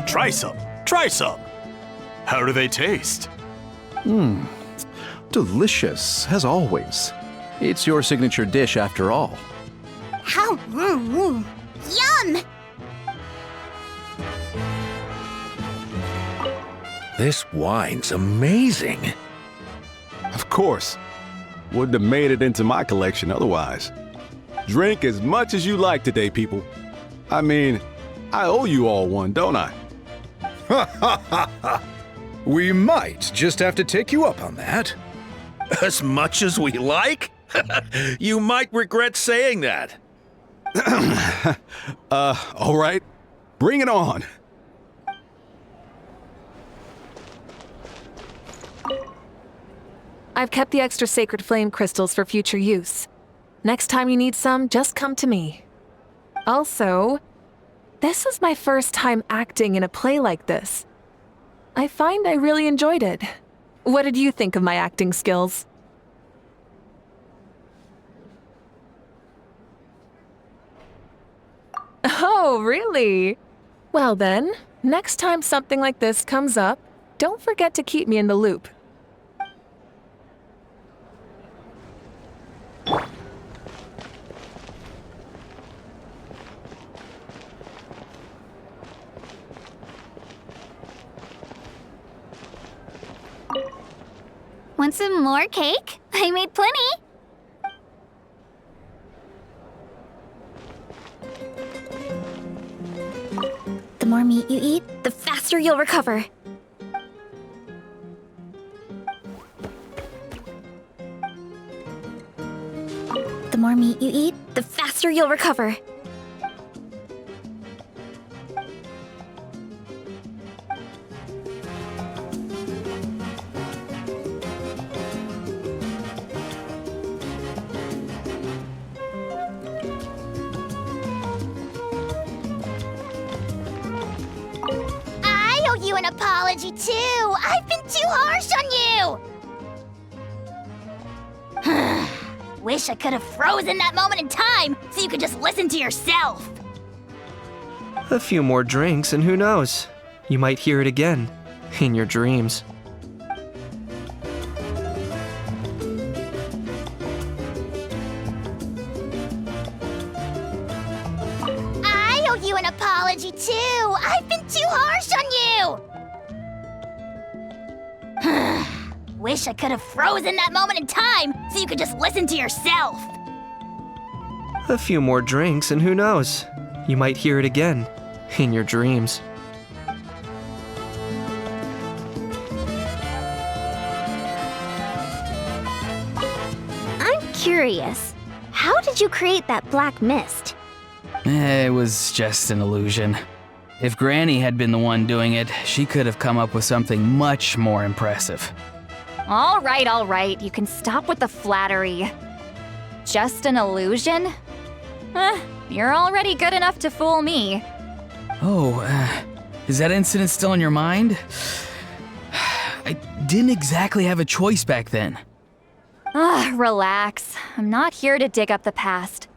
S10: Try some. Try some. How do they taste?
S16: Delicious, as always. It's your signature dish after all.
S9: How? Yum!
S17: This wine's amazing.
S18: Of course. Wouldn't have made it into my collection otherwise. Drink as much as you like today, people. I mean, I owe you all one, don't I?
S17: Ha ha ha ha! We might just have to take you up on that. As much as we like? You might regret saying that.
S18: All right. Bring it on.
S7: I've kept the extra sacred flame crystals for future use. Next time you need some, just come to me. Also, this is my first time acting in a play like this. I find I really enjoyed it. What did you think of my acting skills? Oh, really? Well then, next time something like this comes up, don't forget to keep me in the loop.
S9: Want some more cake? I made plenty. The more meat you eat, the faster you'll recover. The more meat you eat, the faster you'll recover. I owe you an apology too. I've been too harsh on you. Wish I could have frozen that moment in time so you could just listen to yourself.
S2: A few more drinks, and who knows? You might hear it again in your dreams.
S9: I owe you an apology too. I've been too harsh on you. Wish I could have frozen that moment in time so you could just listen to yourself.
S2: A few more drinks, and who knows? You might hear it again in your dreams.
S12: I'm curious. How did you create that black mist?
S6: It was just an illusion. If Granny had been the one doing it, she could have come up with something much more impressive.
S3: All right, you can stop with the flattery. Just an illusion? You're already good enough to fool me.
S6: Oh, is that incident still on your mind? I didn't exactly have a choice back then.
S3: Relax. I'm not here to dig up the past.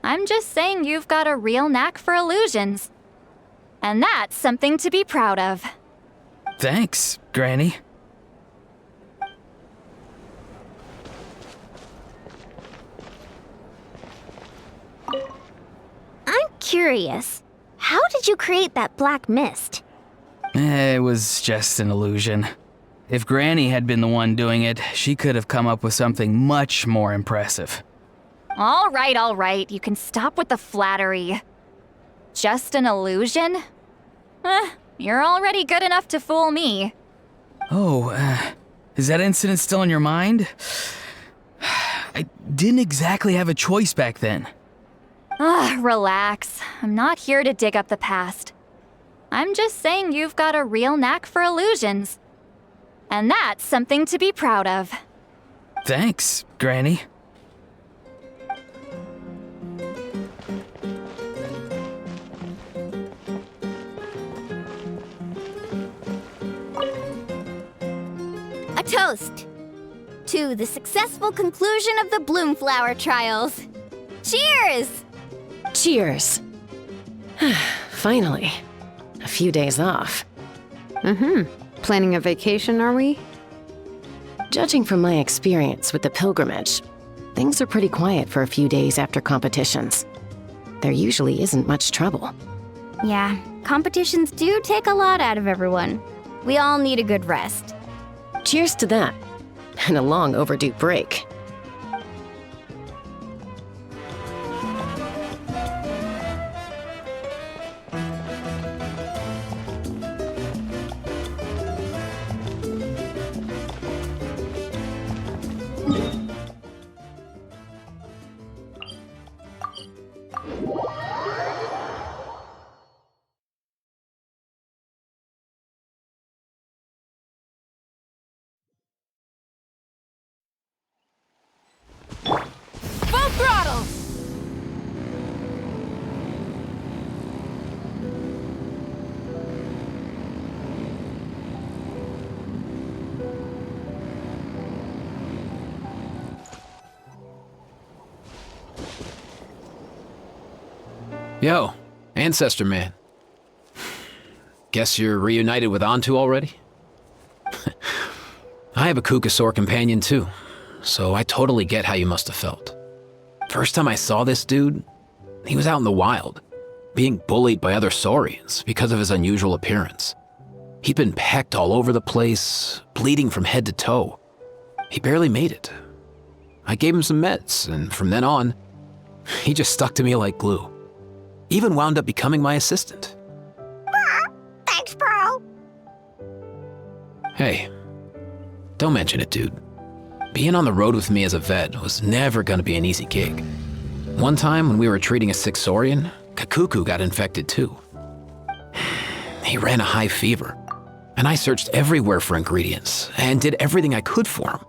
S3: I'm just saying you've got a real knack for illusions. And that's something to be proud of.
S6: Thanks, Granny.
S12: I'm curious. How did you create that black mist?
S6: It was just an illusion. If Granny had been the one doing it, she could have come up with something much more impressive.
S3: All right, you can stop with the flattery. Just an illusion? You're already good enough to fool me.
S6: Oh, is that incident still on your mind? I didn't exactly have a choice back then.
S3: Relax. I'm not here to dig up the past. I'm just saying you've got a real knack for illusions. And that's something to be proud of.
S6: Thanks, Granny.
S12: A toast to the successful conclusion of the Bloomflower trials. Cheers!
S5: Cheers. Finally. A few days off.
S8: Planning a vacation, are we?
S5: Judging from my experience with the pilgrimage, things are pretty quiet for a few days after competitions. There usually isn't much trouble.
S1: Yeah, competitions do take a lot out of everyone. We all need a good rest.
S5: Cheers to that, and a long overdue break.
S4: Yo, Ancestor Man. Guess you're reunited with Antu already? I have a Kukasaur companion too, so I totally get how you must have felt. First time I saw this dude, he was out in the wild, being bullied by other saurians because of his unusual appearance. He'd been pecked all over the place, bleeding from head to toe. He barely made it. I gave him some meds, and from then on, he just stuck to me like glue. Even wound up becoming my assistant.
S9: Thanks, bro.
S4: Hey, don't mention it, dude. Being on the road with me as a vet was never gonna be an easy gig. One time when we were treating a sick saurian, Kakuku got infected too. He ran a high fever, and I searched everywhere for ingredients and did everything I could for him.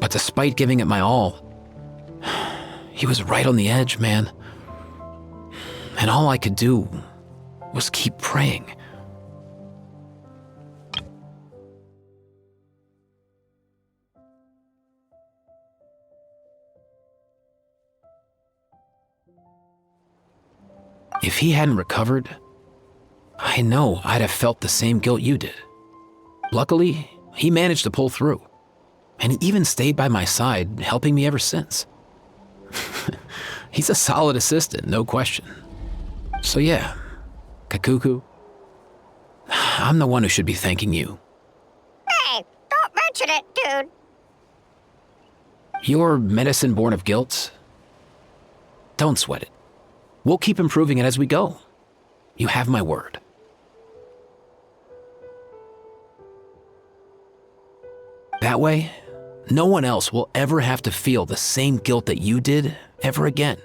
S4: But despite giving it my all, he was right on the edge, man. And all I could do was keep praying. If he hadn't recovered, I know I'd have felt the same guilt you did. Luckily, he managed to pull through, and he even stayed by my side, helping me ever since. He's a solid assistant, no question. So yeah, Kakuku, I'm the one who should be thanking you.
S9: Hey, don't mention it, dude.
S4: Your medicine born of guilt? Don't sweat it. We'll keep improving it as we go. You have my word. That way, no one else will ever have to feel the same guilt that you did ever again.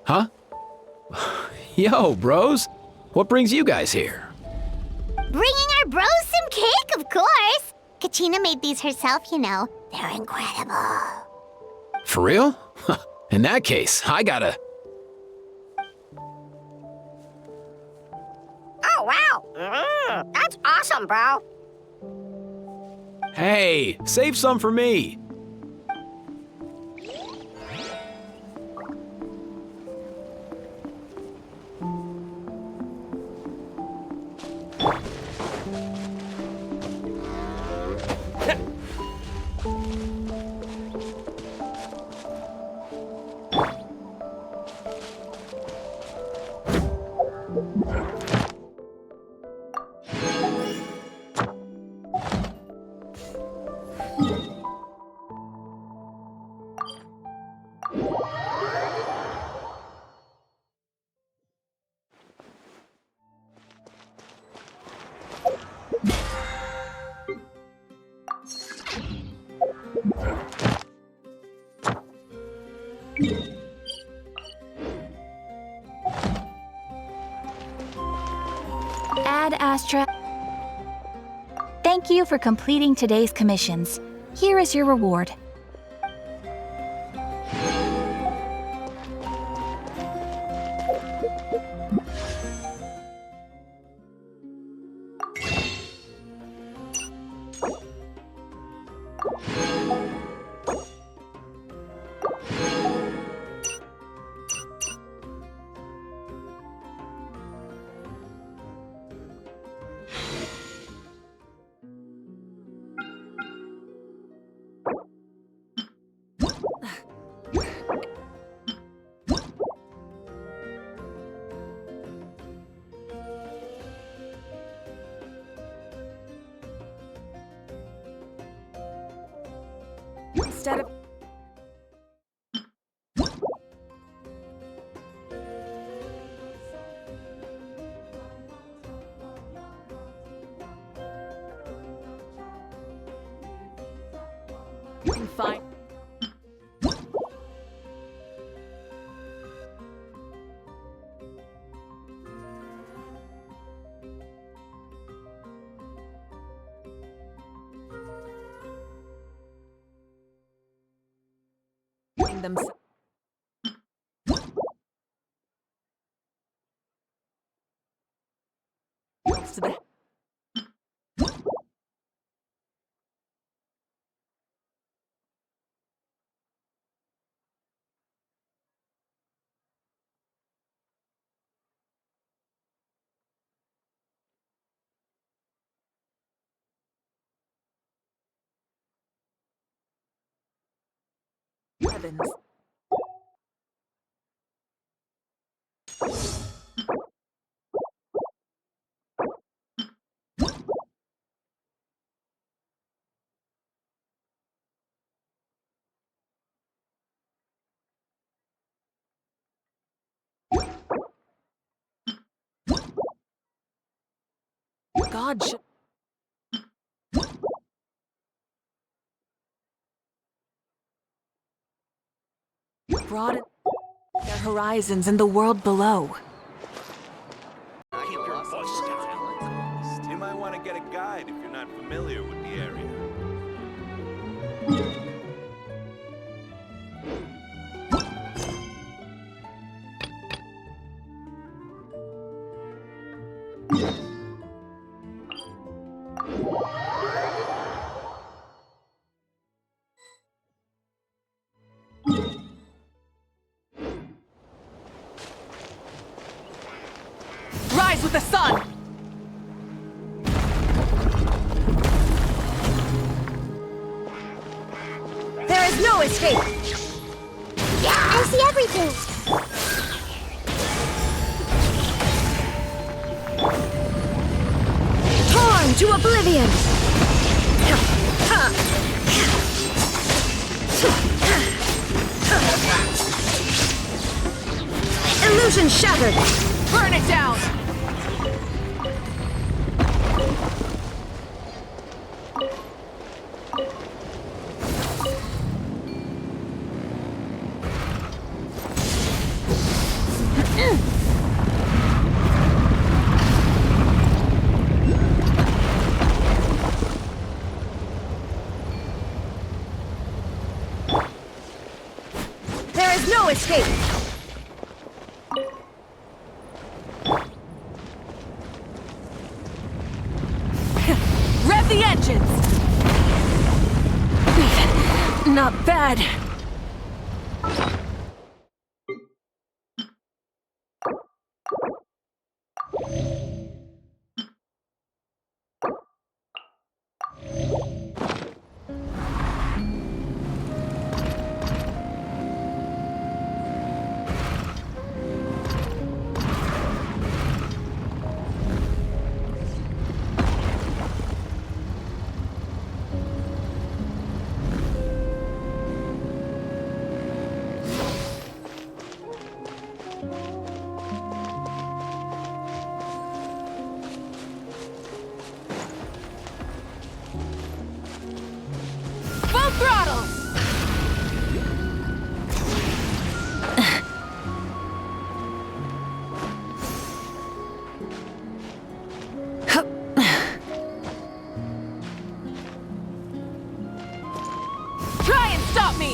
S4: Huh? Yo, bros. What brings you guys here?
S9: Bringing our bros some cake, of course. Kachina made these herself, you know. They're incredible.
S4: For real? In that case, I gotta...
S9: Oh, wow. That's awesome, bro.
S4: Hey, save some for me.
S3: Ad Astra. Thank you for completing today's commissions. Here is your reward.
S7: Instead of... Fine. themselves to the heavens. God should broaden their horizons in the world below.
S19: You might want to get a guide if you're not familiar with the area.
S7: Rise with the sun!
S12: There is no escape! Yeah, I see everything! Torn to oblivion! Illusion shattered!
S7: Burn it down!
S12: There is no escape!
S7: Rev the engines! Not bad. Full throttle! Try and stop me!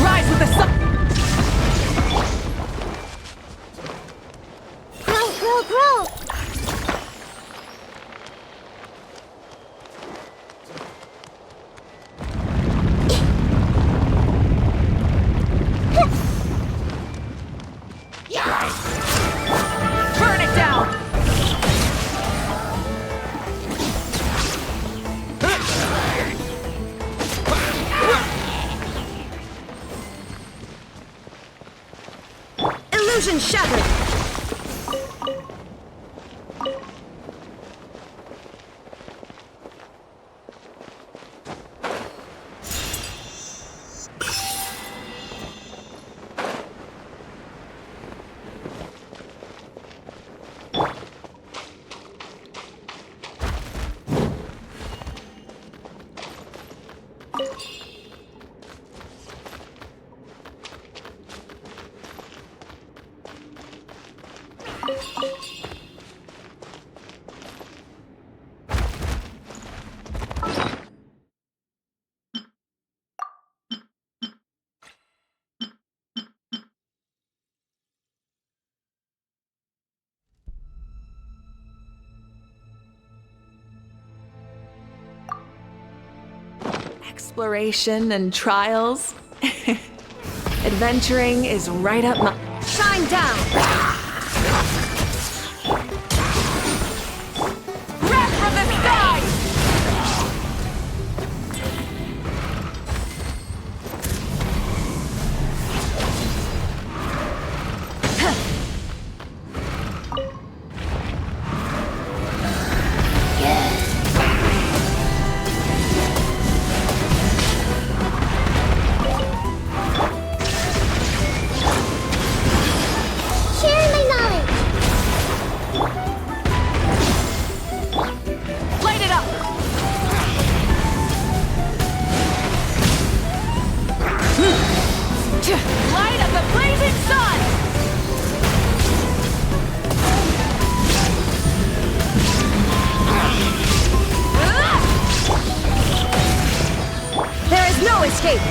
S7: Rise with the sun!
S12: Grow!
S7: Burn it down!
S12: Illusion shattered!
S7: Exploration and trials. Adventuring is right up my...
S12: Shine down!
S7: Wrath from the sky!
S9: Share my knowledge.
S7: Light it up! Light of the blazing sun!
S12: There is no escape!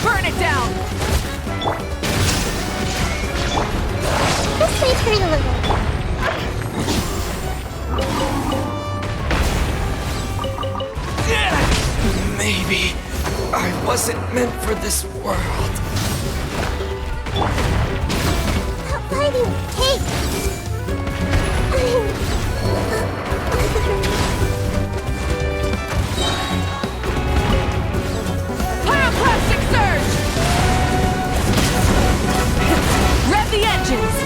S7: Burn it down!
S9: This may hurt a little.
S2: Maybe I wasn't meant for this world.
S9: How far do you take?
S7: Pyroclastic surge! Rev the engines!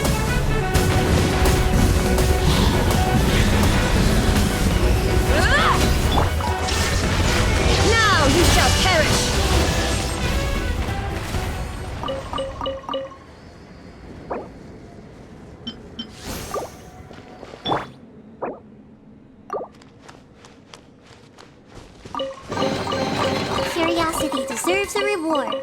S12: Now you shall perish!
S9: Curiosity deserves a reward.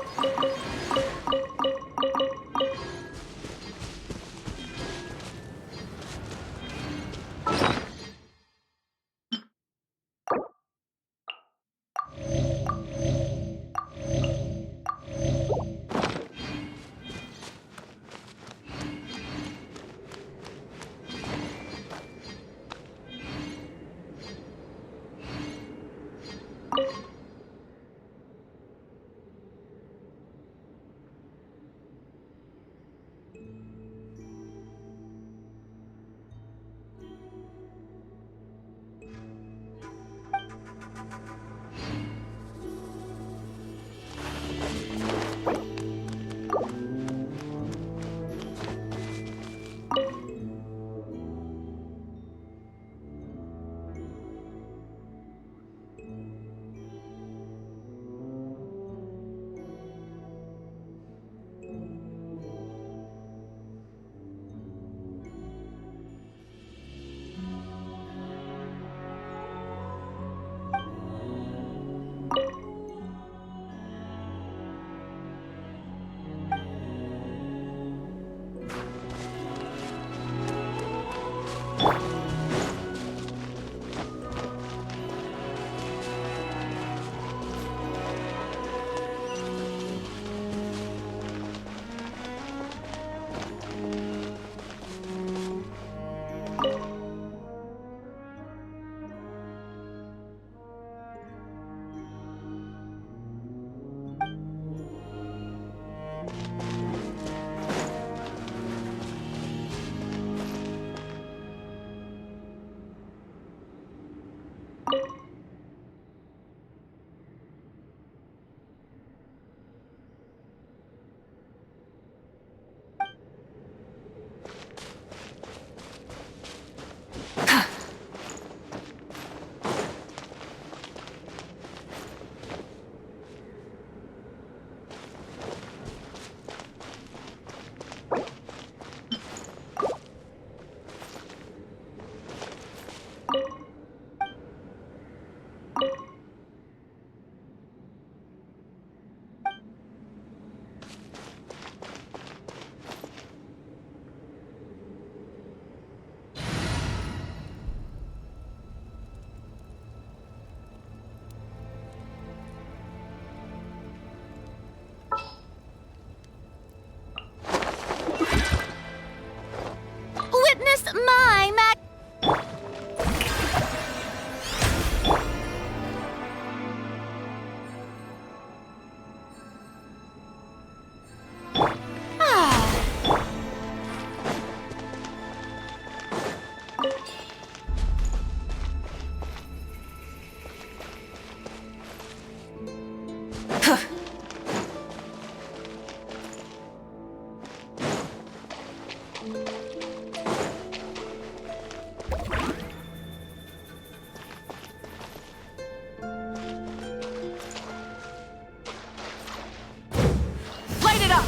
S7: Light it up!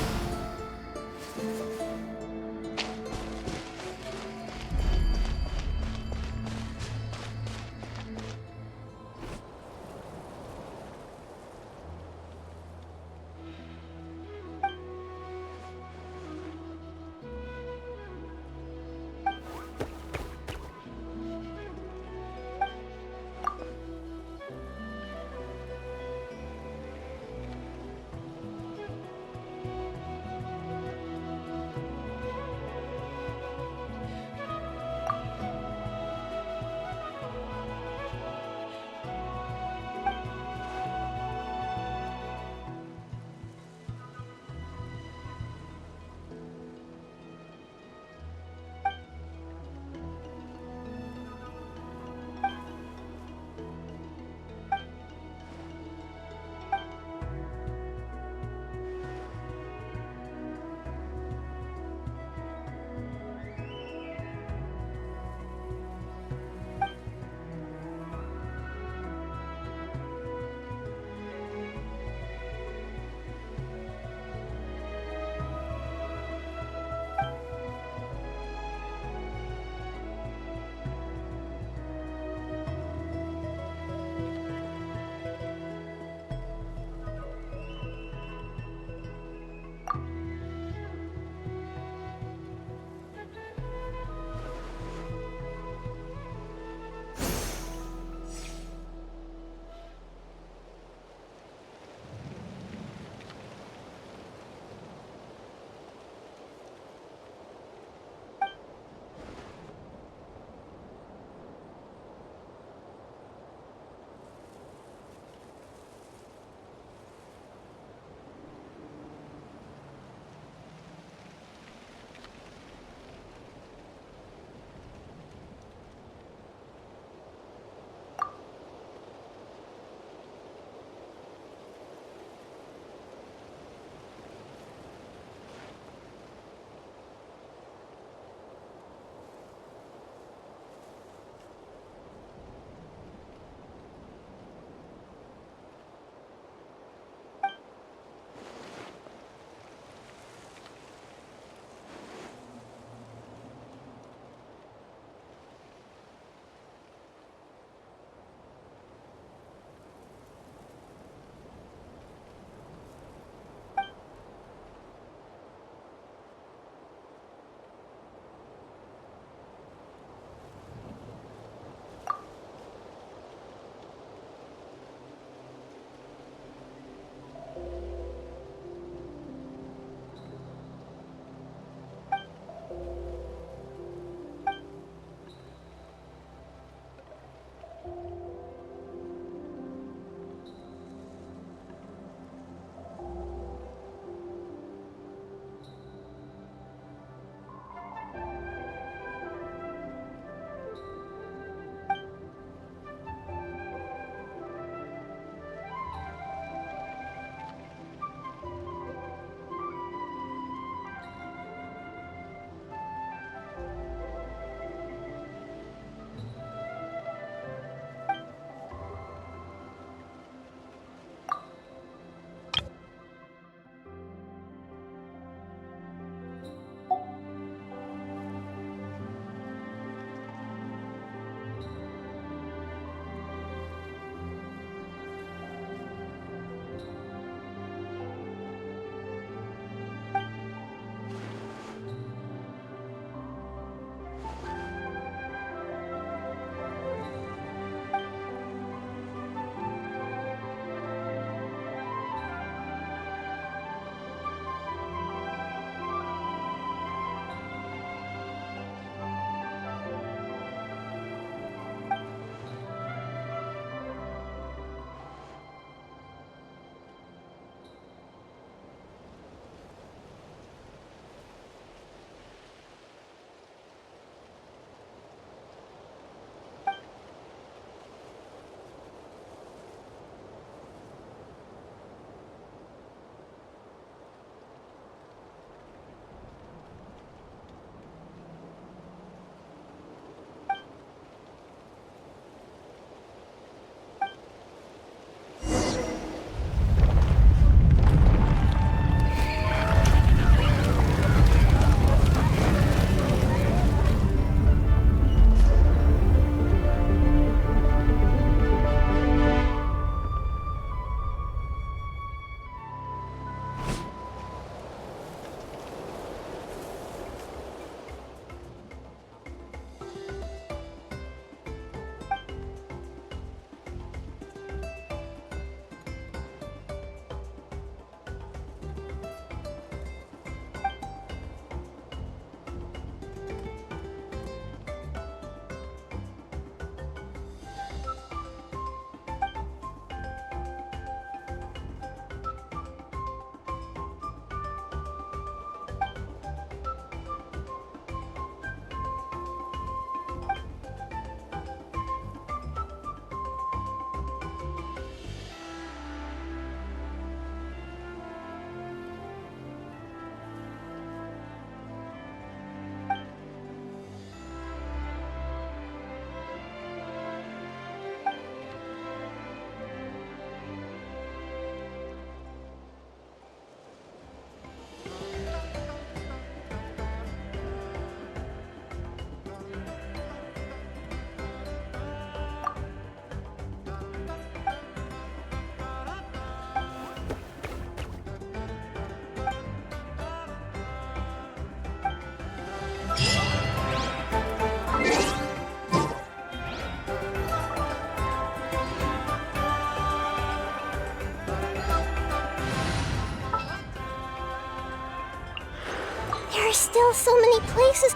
S9: are still so many places.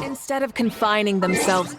S7: Instead of confining themselves,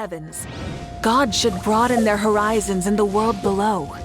S7: heavens, God should broaden their horizons in the world below.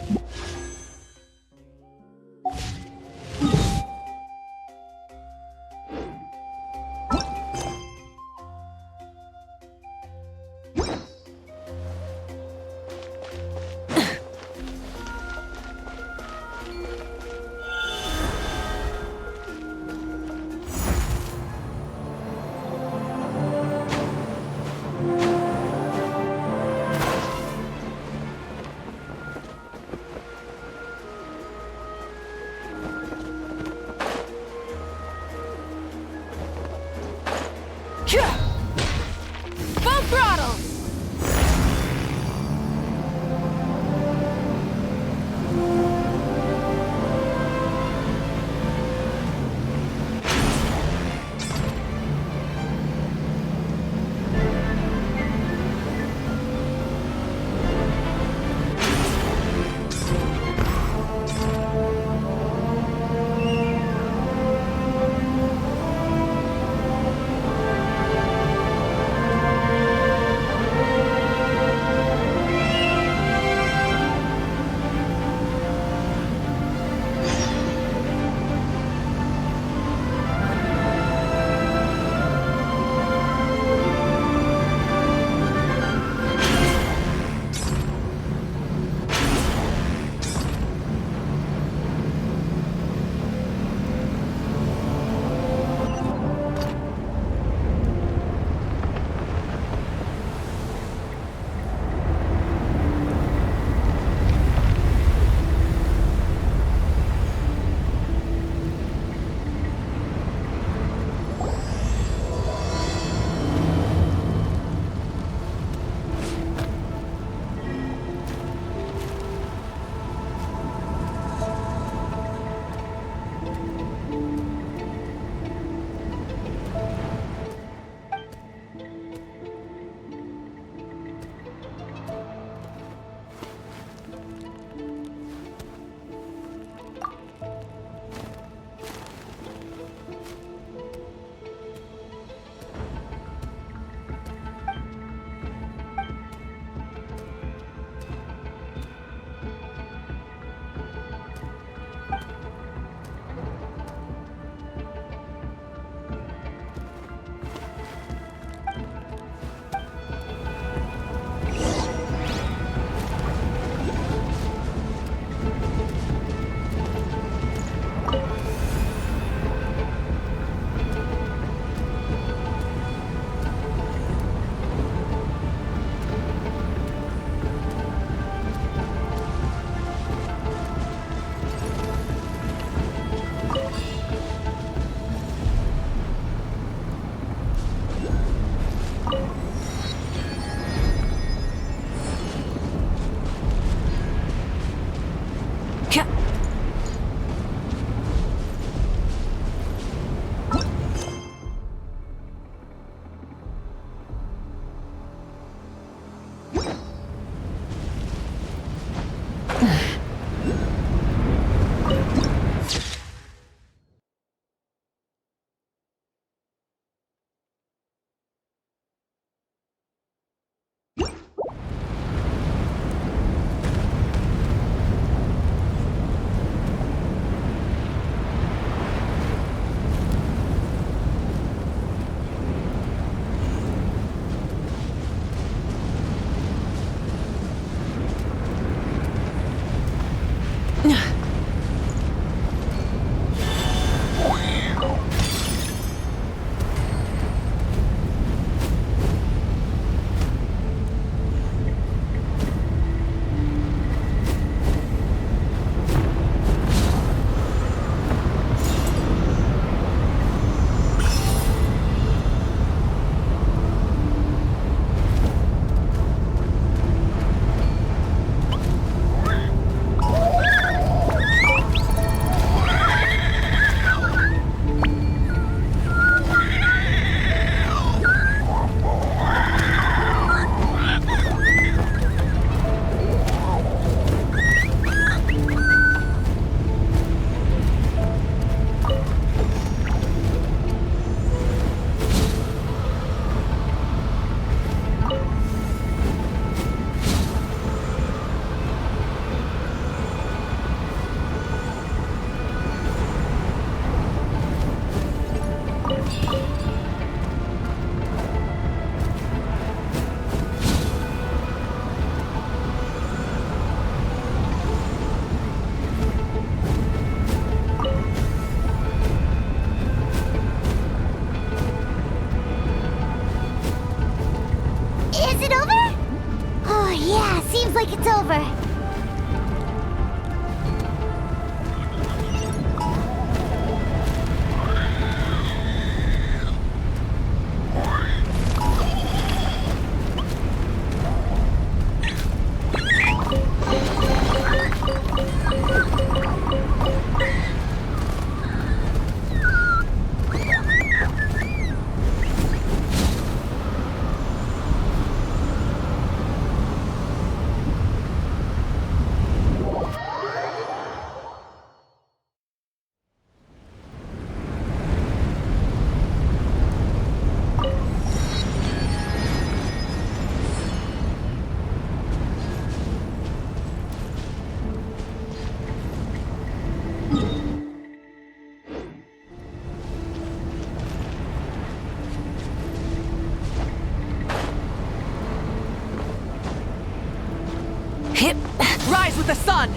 S7: Rise with the sun!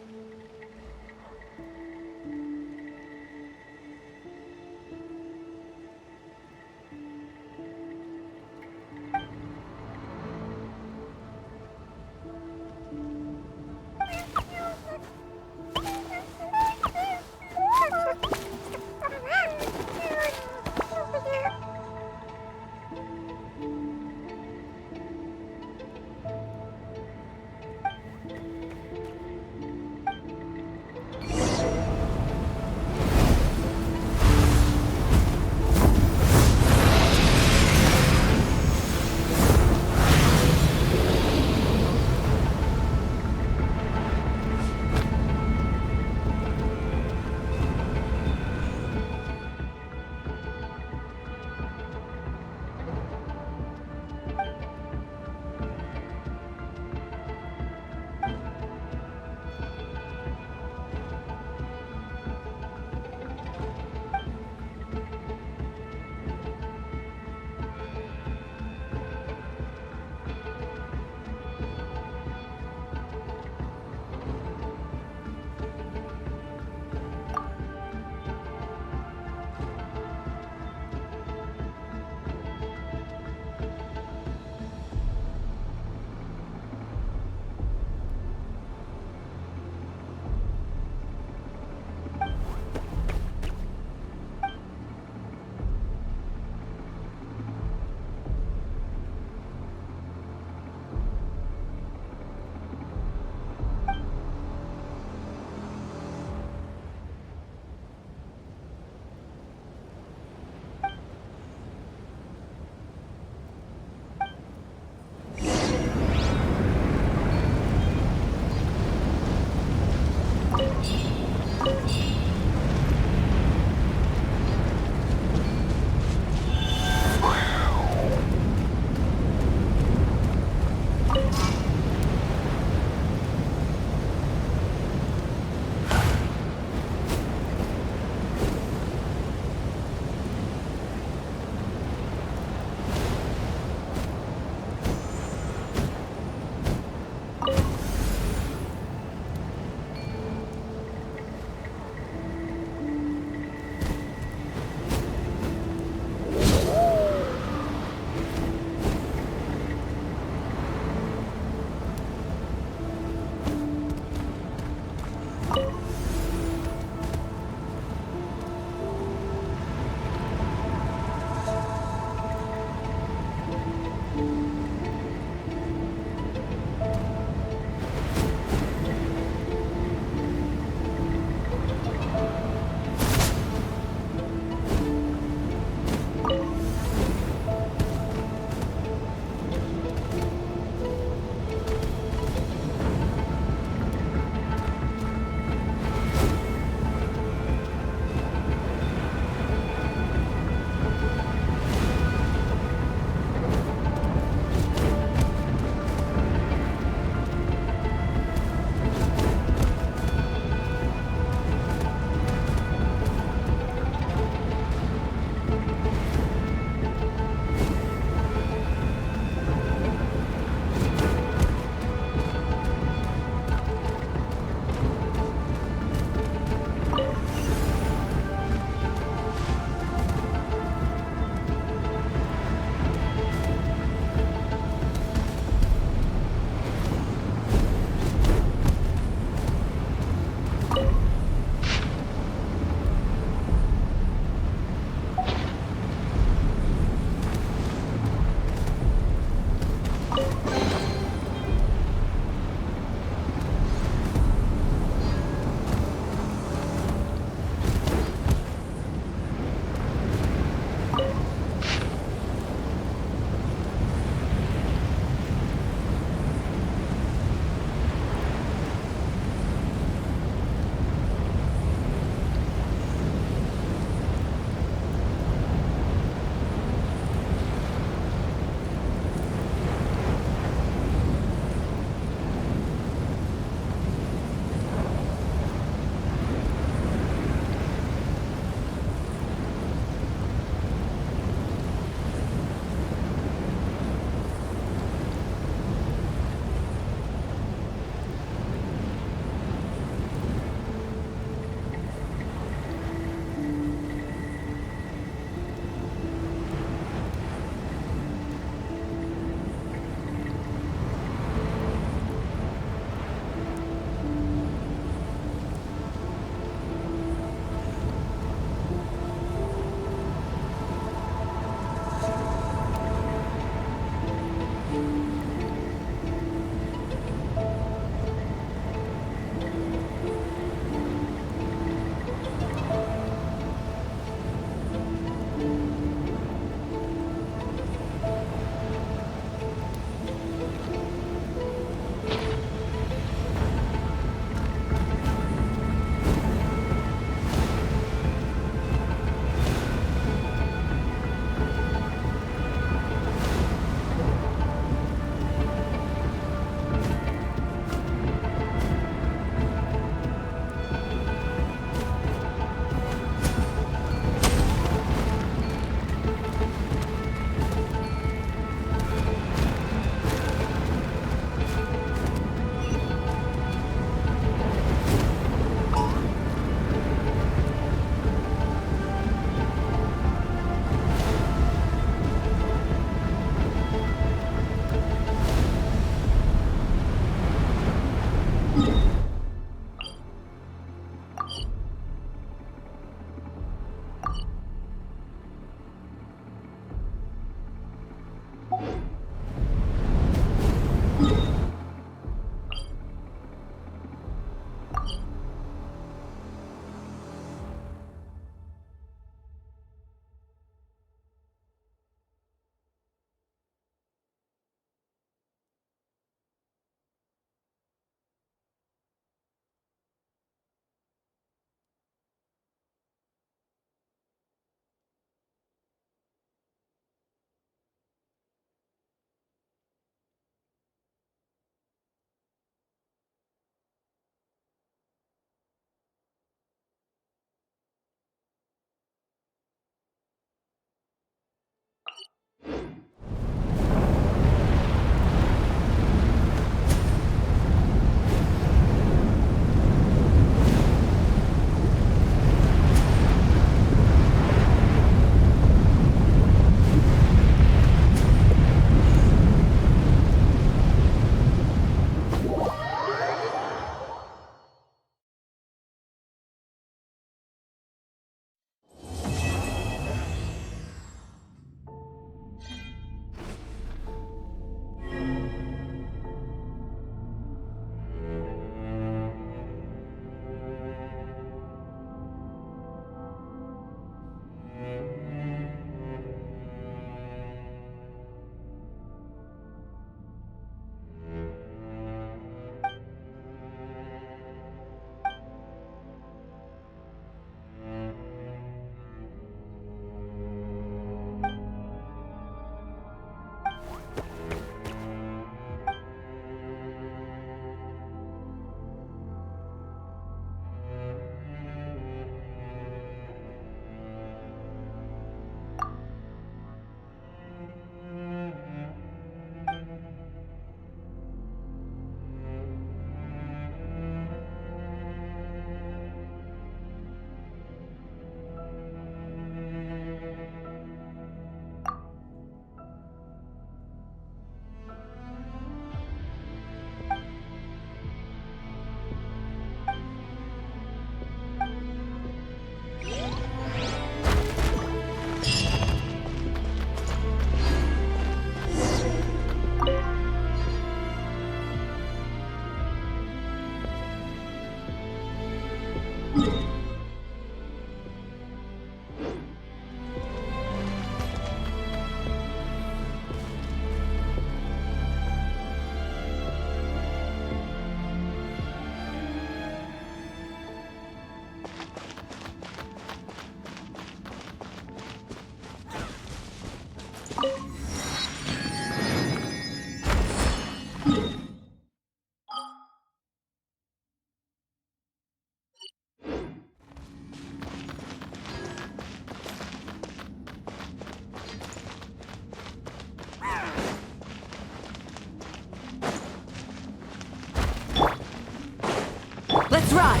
S20: Let's ride!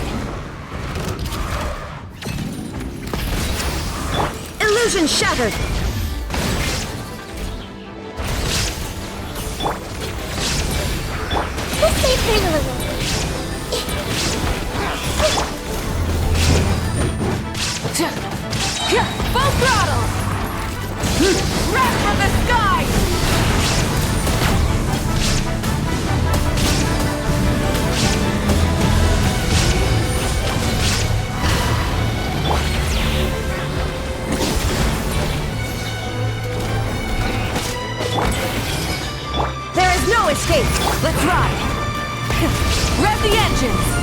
S20: Illusion shattered! Full throttle! Wrath from the sky! There is no escape! Let's ride! Rev the engines!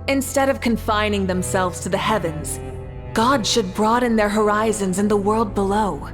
S7: Instead of confining themselves to the heavens, God should broaden their horizons in the world below.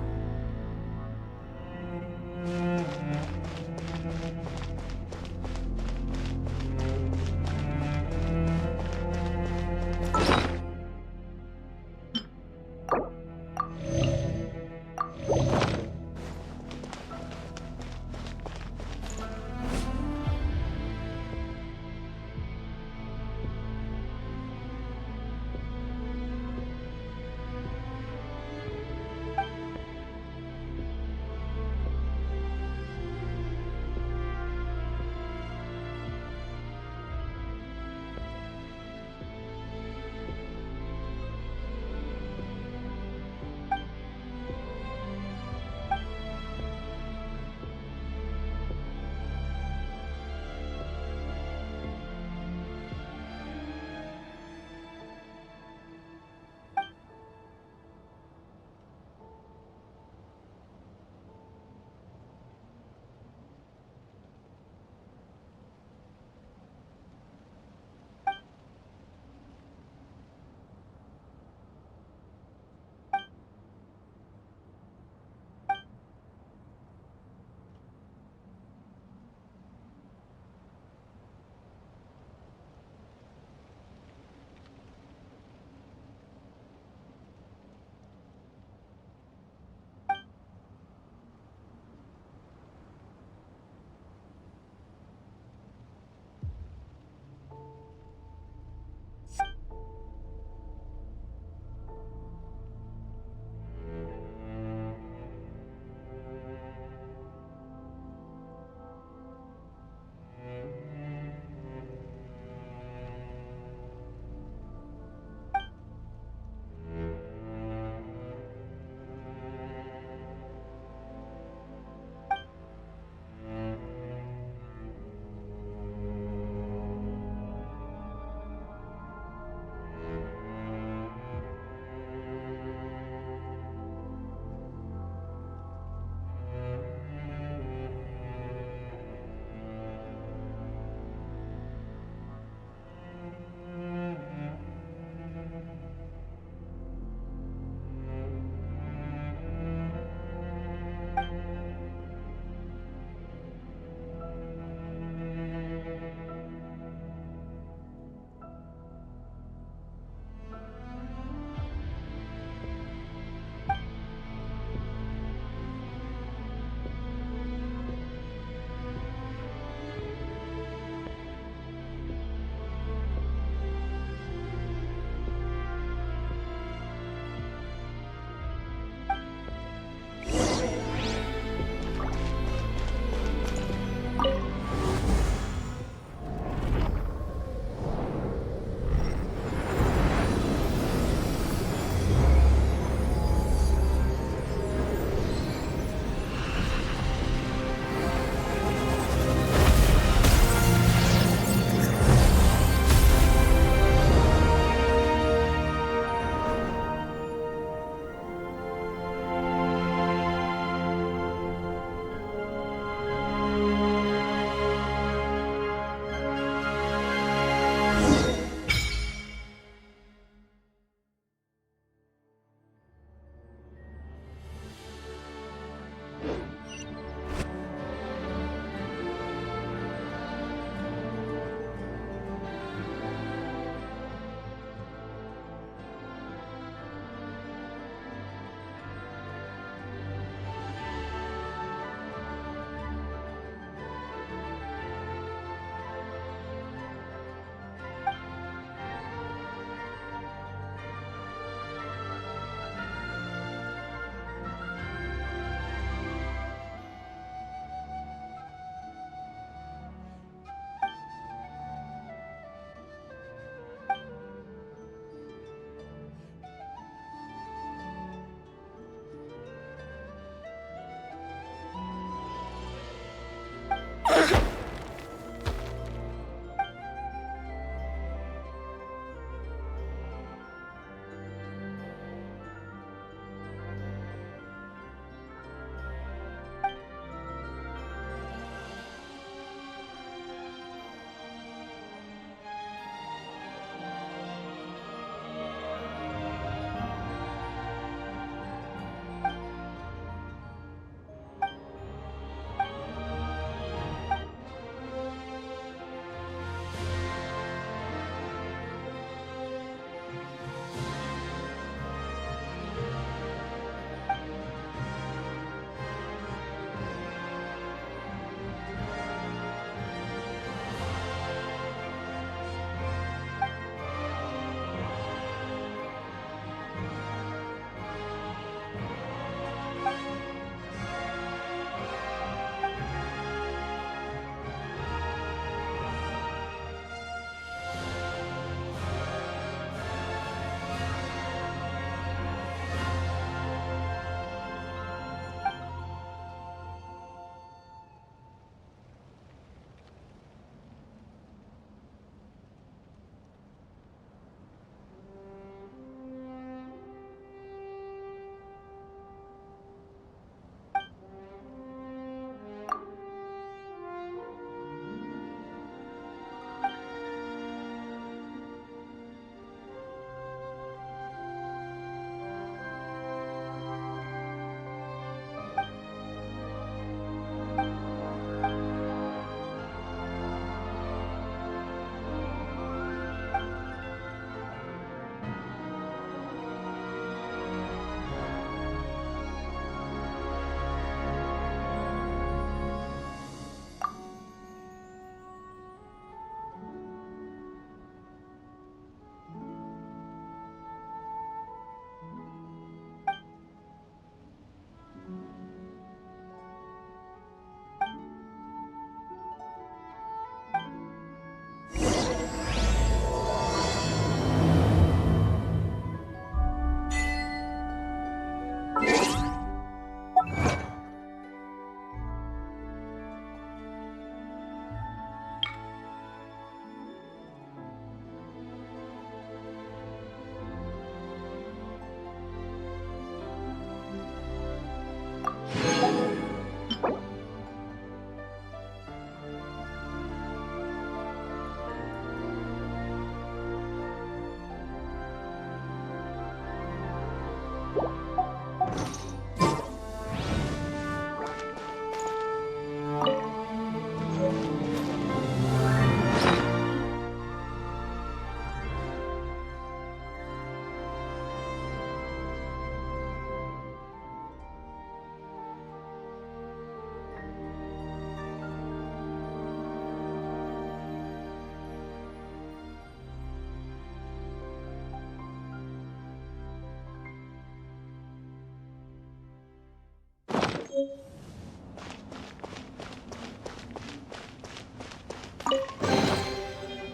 S7: The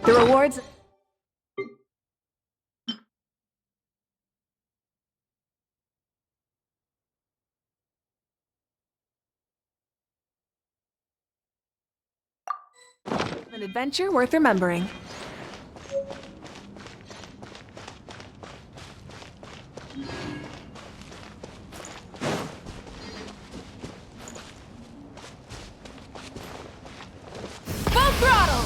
S7: rewards. An adventure worth remembering.
S20: Full throttle!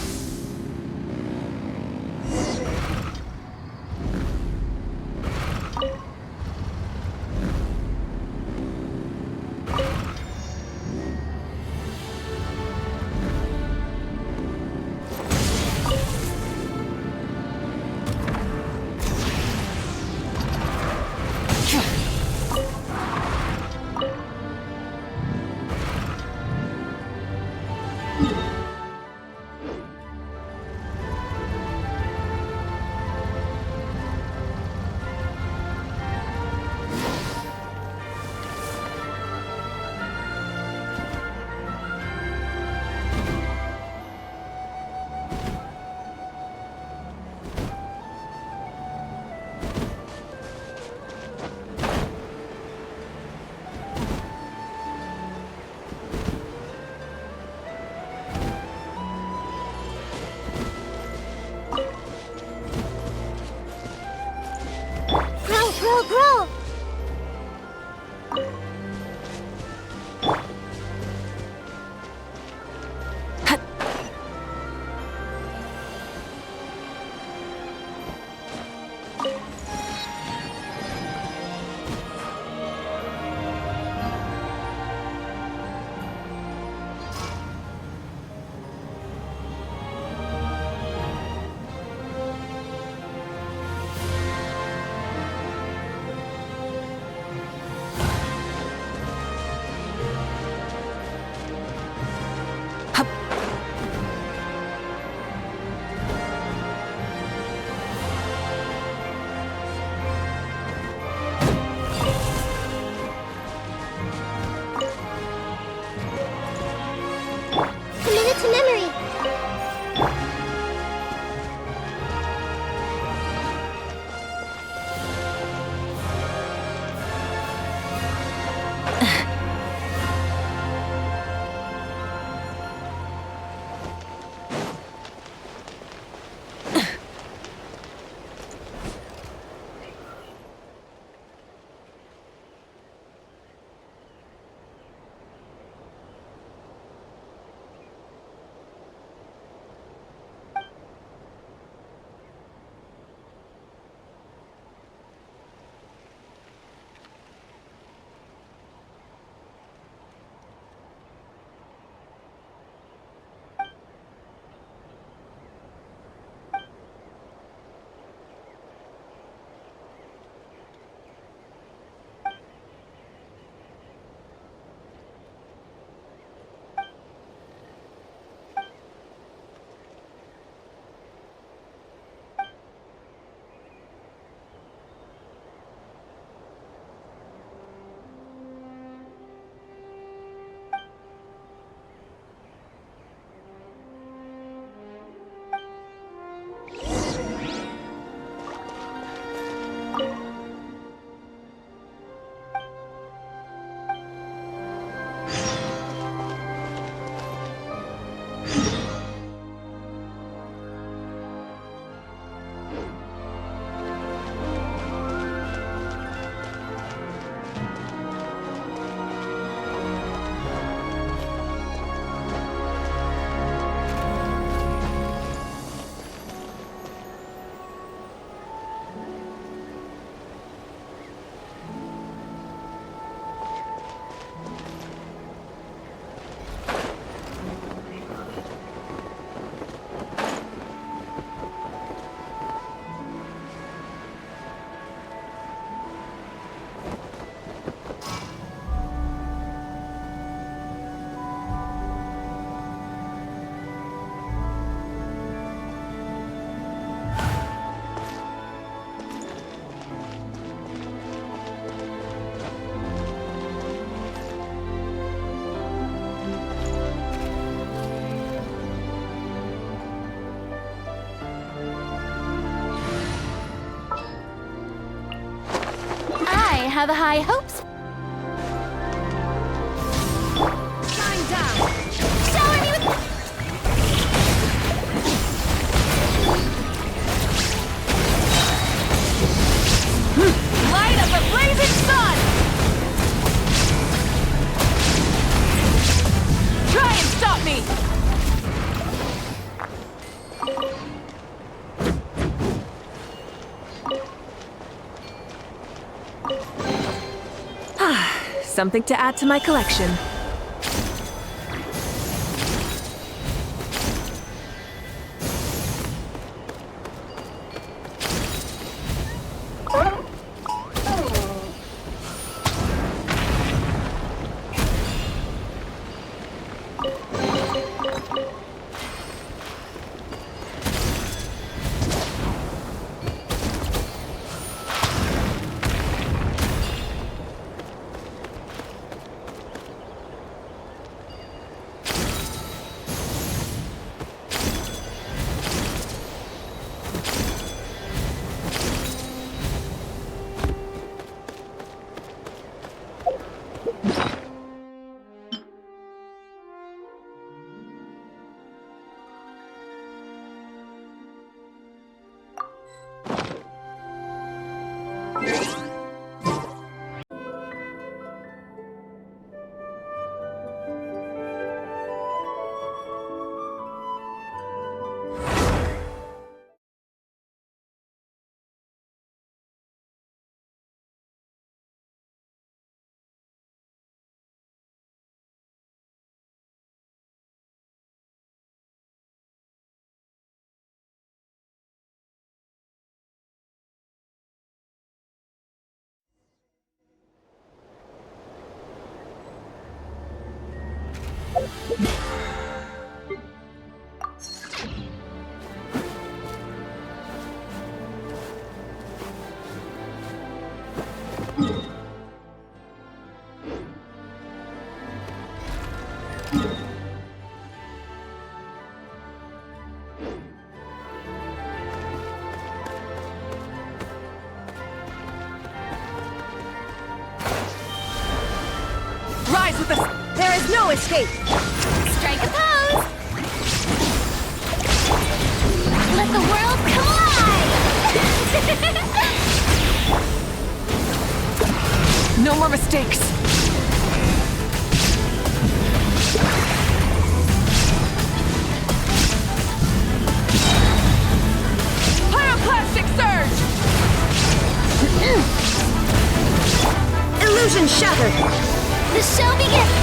S12: have high hopes.
S20: Shine down.
S12: Shower me with.
S20: Light of the blazing sun! Try and stop me!
S7: Something to add to my collection.
S20: Rise with the... There is no escape!
S12: Strike a pose! Let the world collide!
S7: No more mistakes!
S20: Pyroclastic surge!
S12: Illusion shattered! The show begins!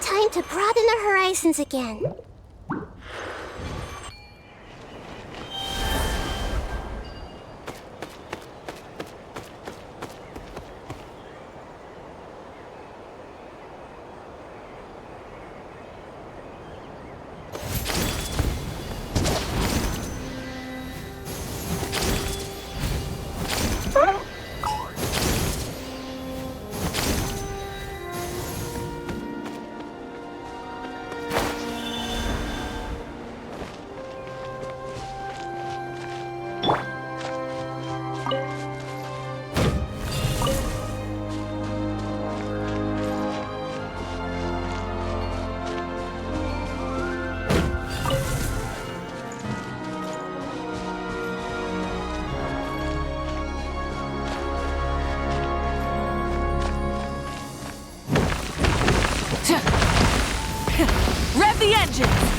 S12: Time to broaden the horizons again.
S20: Rev the engines!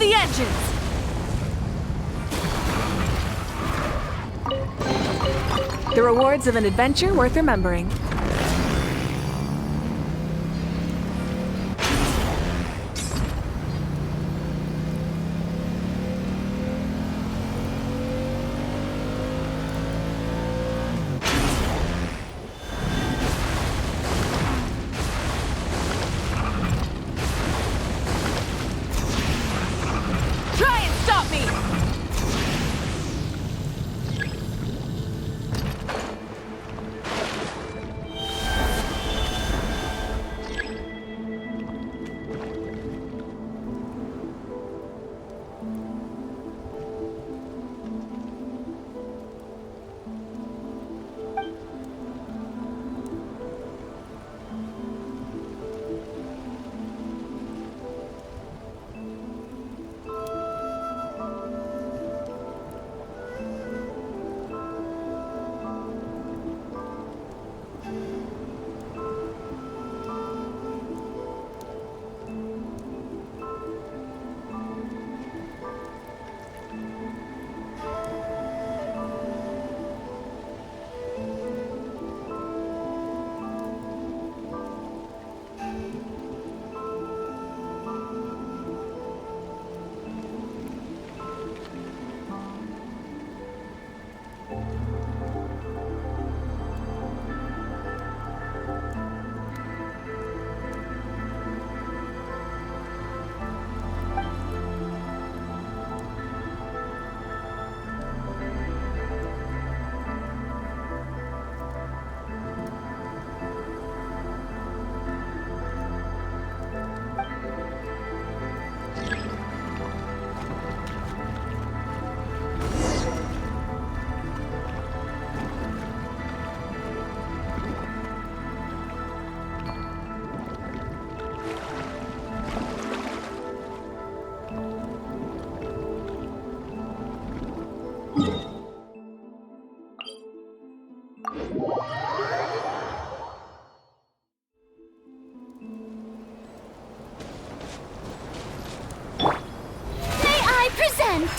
S20: the engines! The rewards of an adventure worth remembering. Try and stop me!
S9: May I present?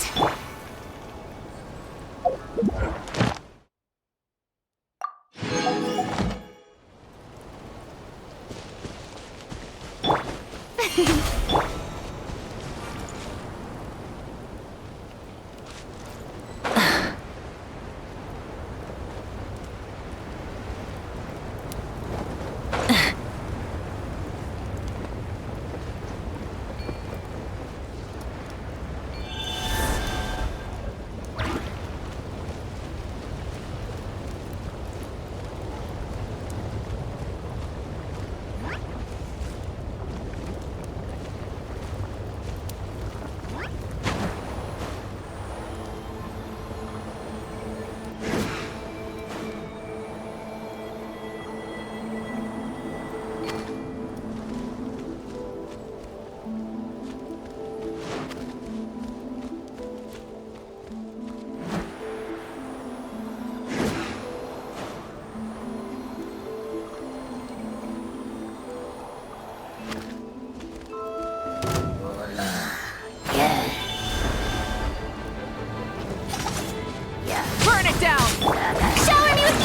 S20: Burn it down!
S9: Shower me with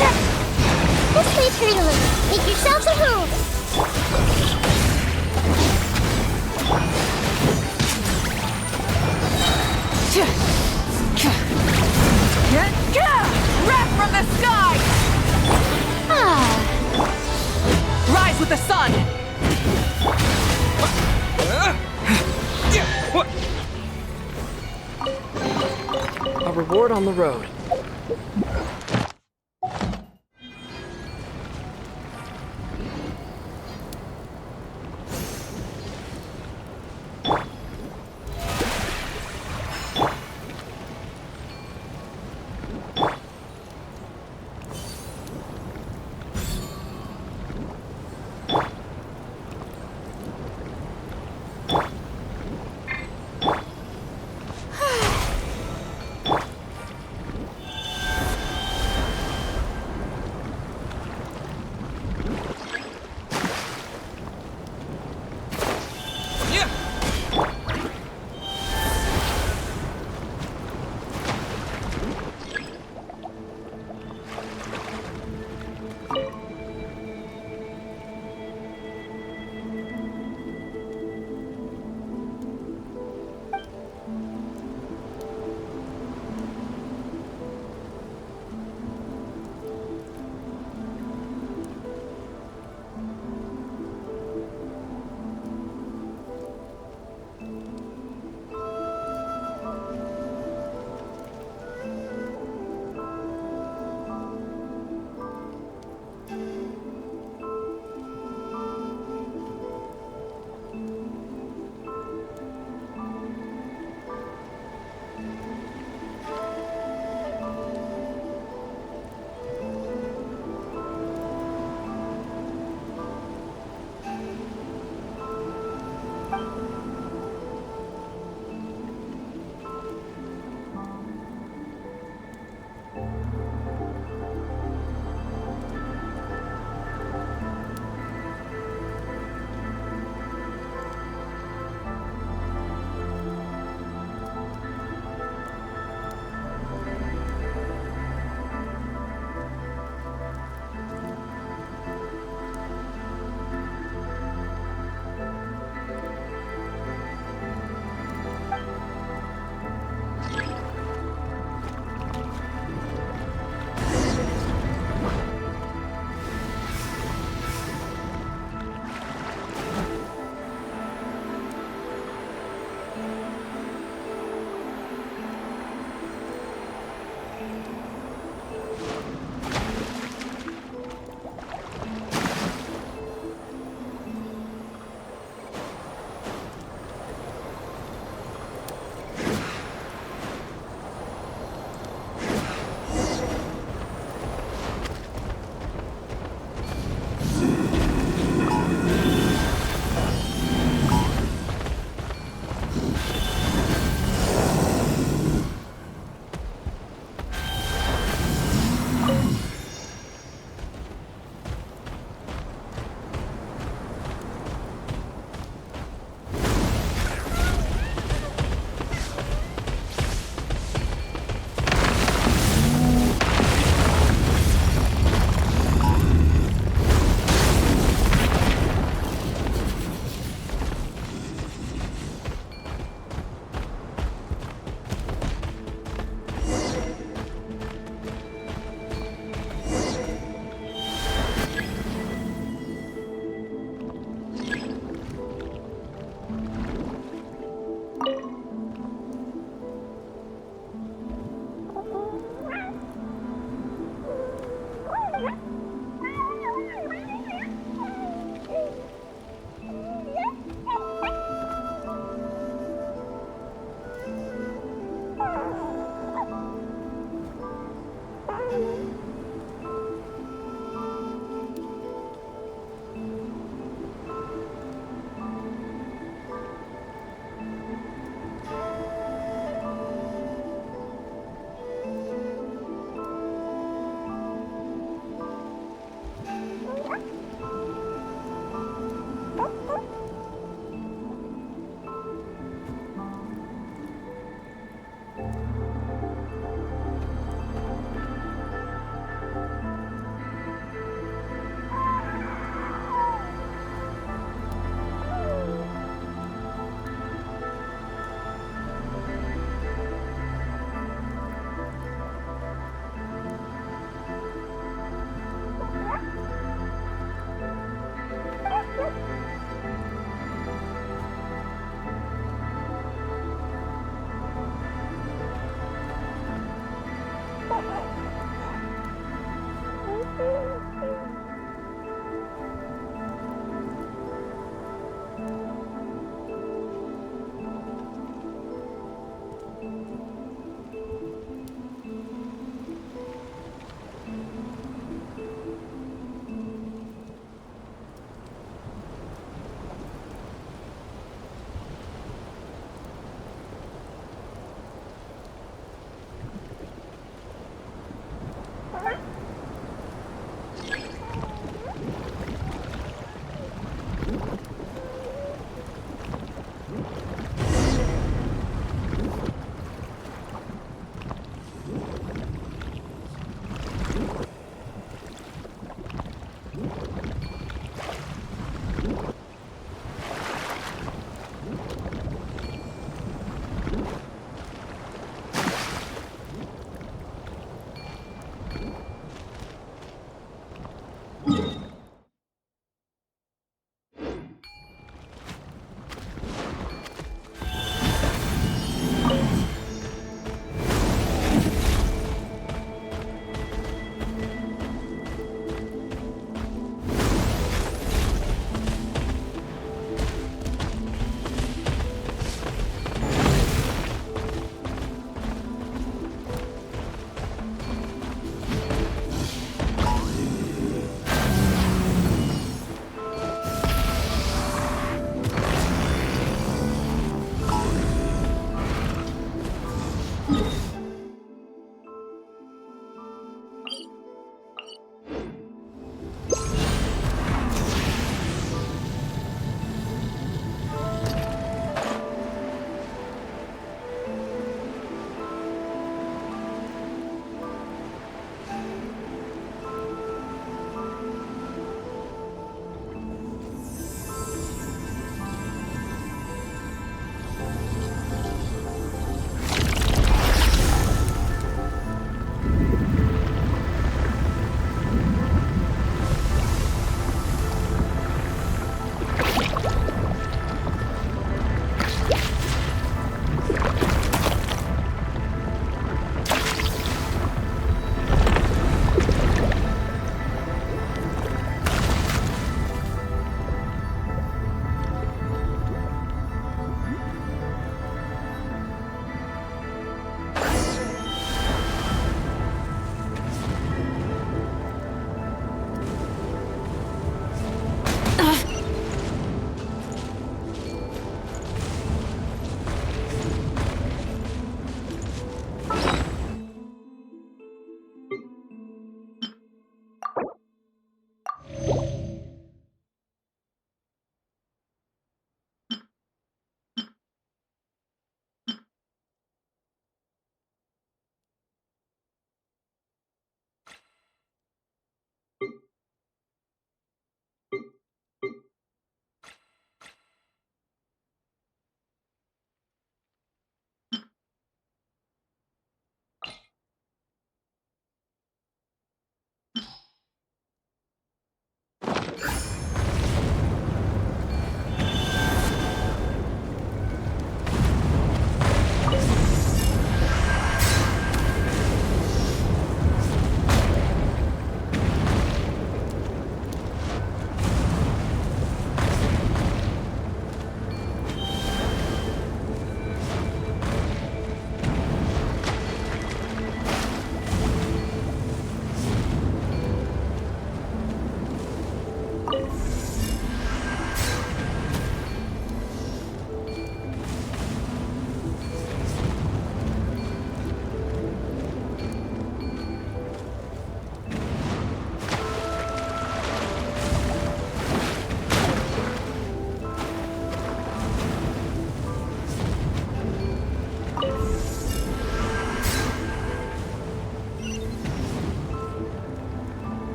S9: this way, Turtle. Make yourselves at home.
S20: Wrath from the sky! Rise with the sun!
S7: A reward on the road.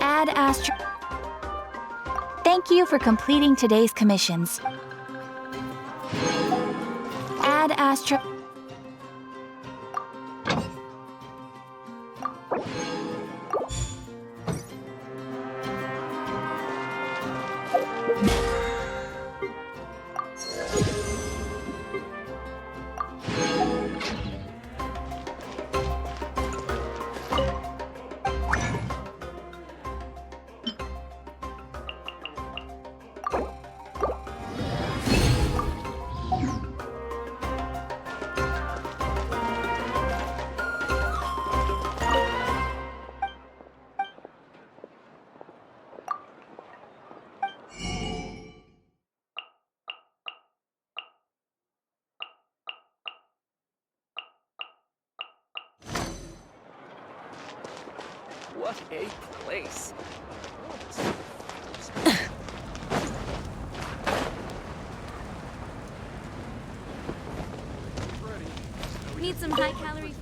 S3: Ad Astra. Thank you for completing today's commissions. Ad Astra.
S7: What a place.
S12: Need some high-calorie food.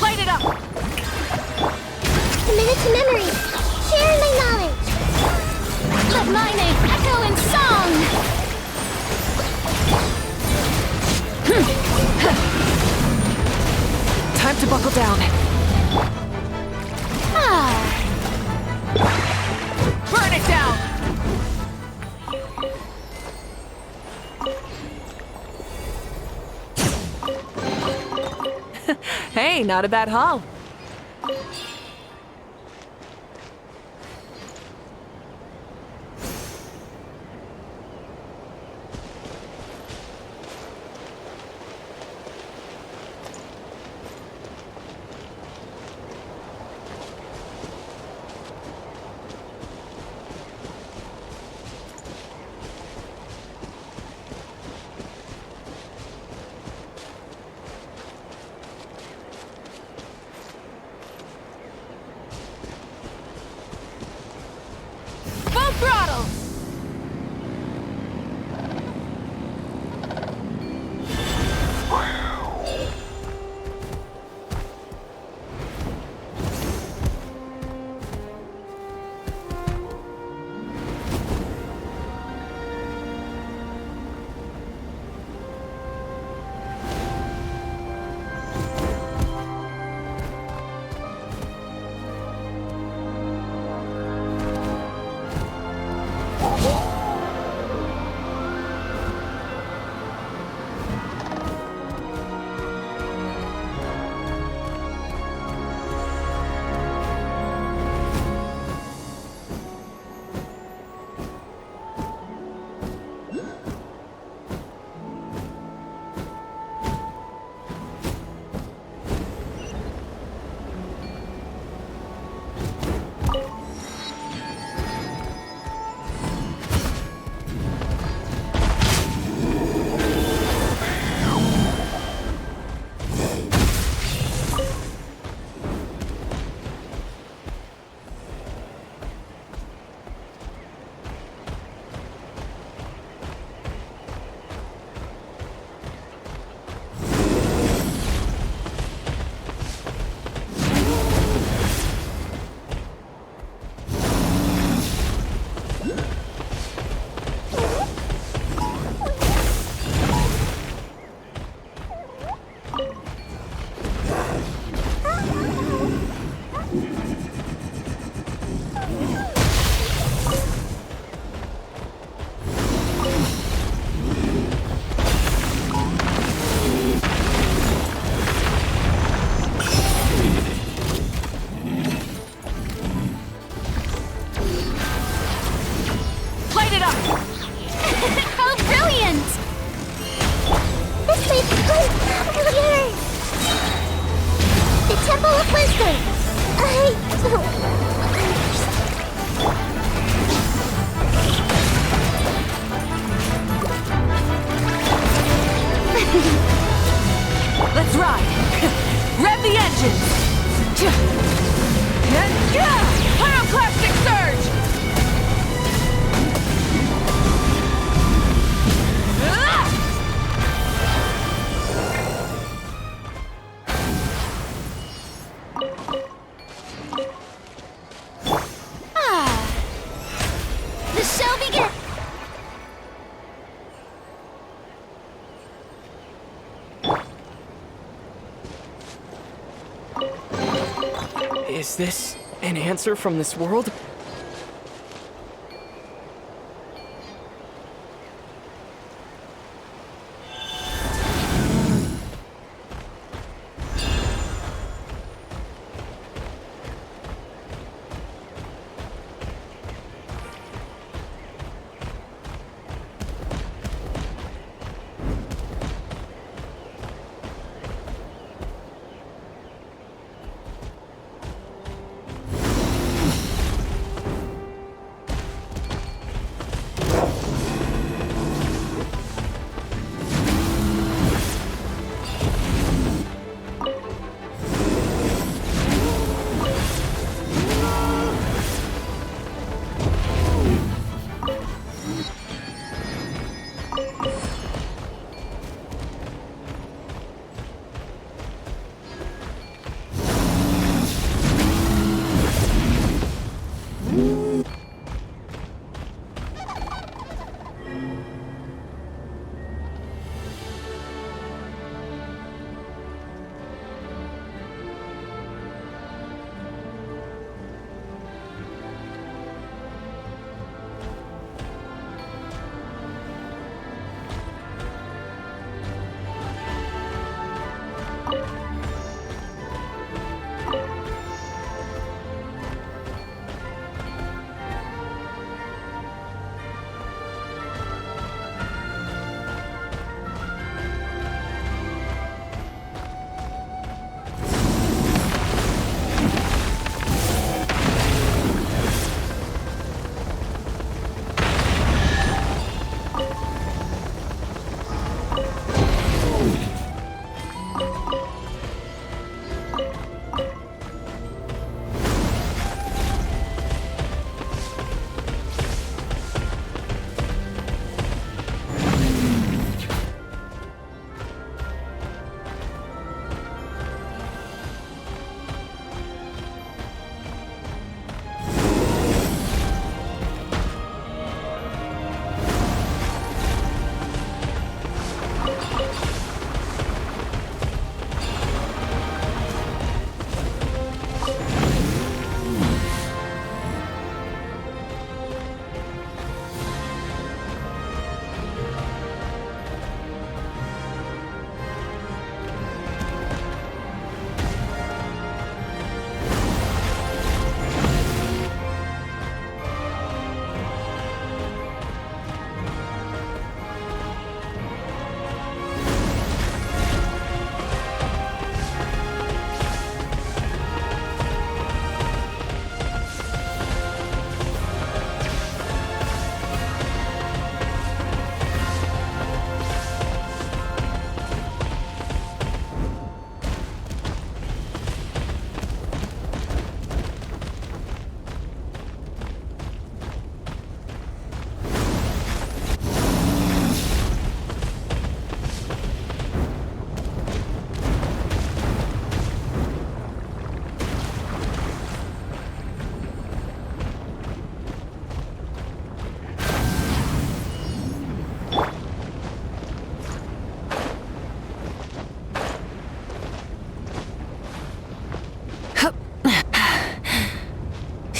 S20: Light it up!
S9: Commit it to memory. Share my knowledge.
S12: Let my name echo in song!
S7: Time to buckle down. Burn it down! Hey, not a bad haul.
S9: The Temple of Wisdom. I don't
S20: Let's ride! Rev the engines! Pyroclastic surge!
S9: The show begins.
S21: Is this an answer from this world?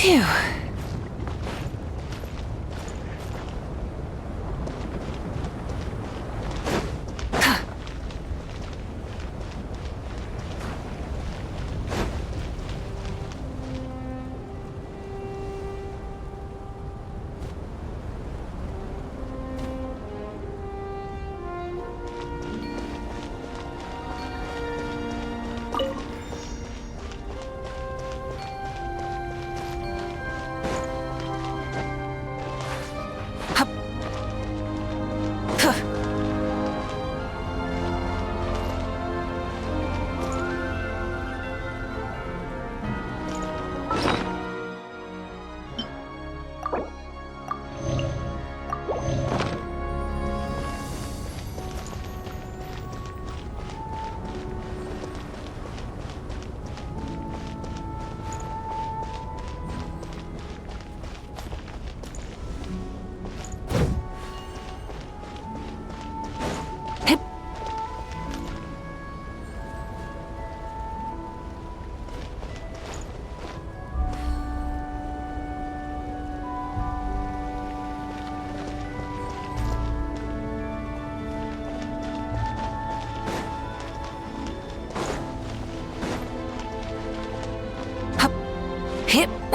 S20: Phew.
S7: Hip.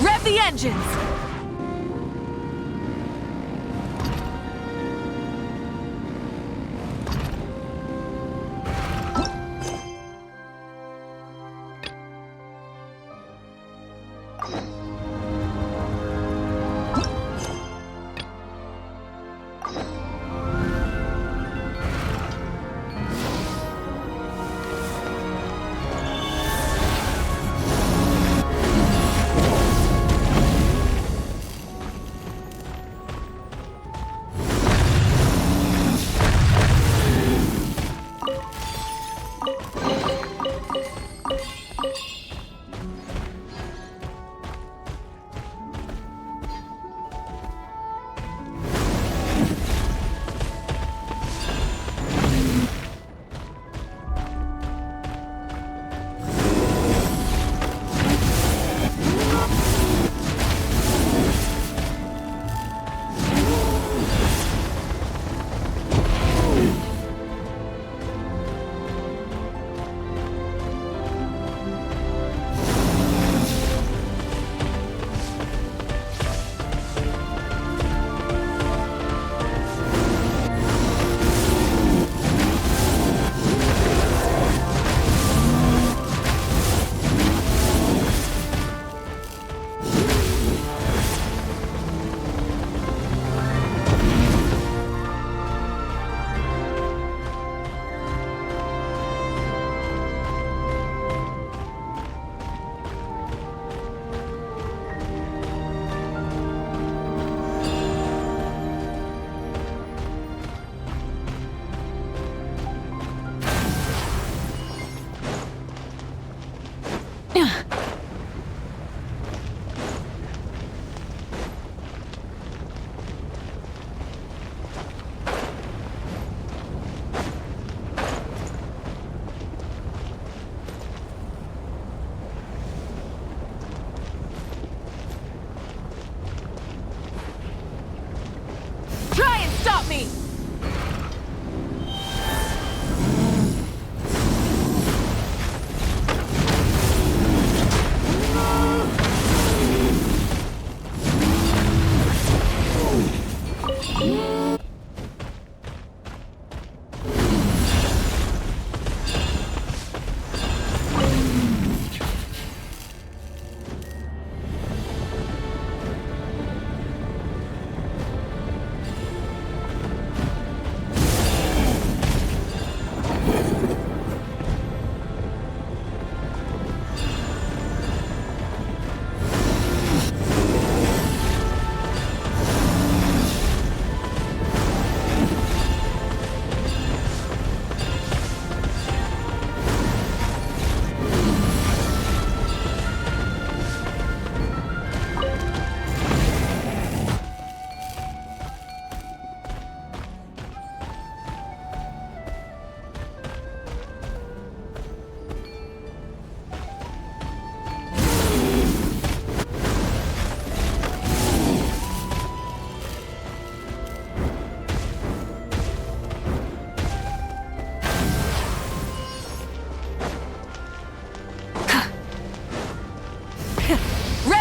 S7: Rev the engines!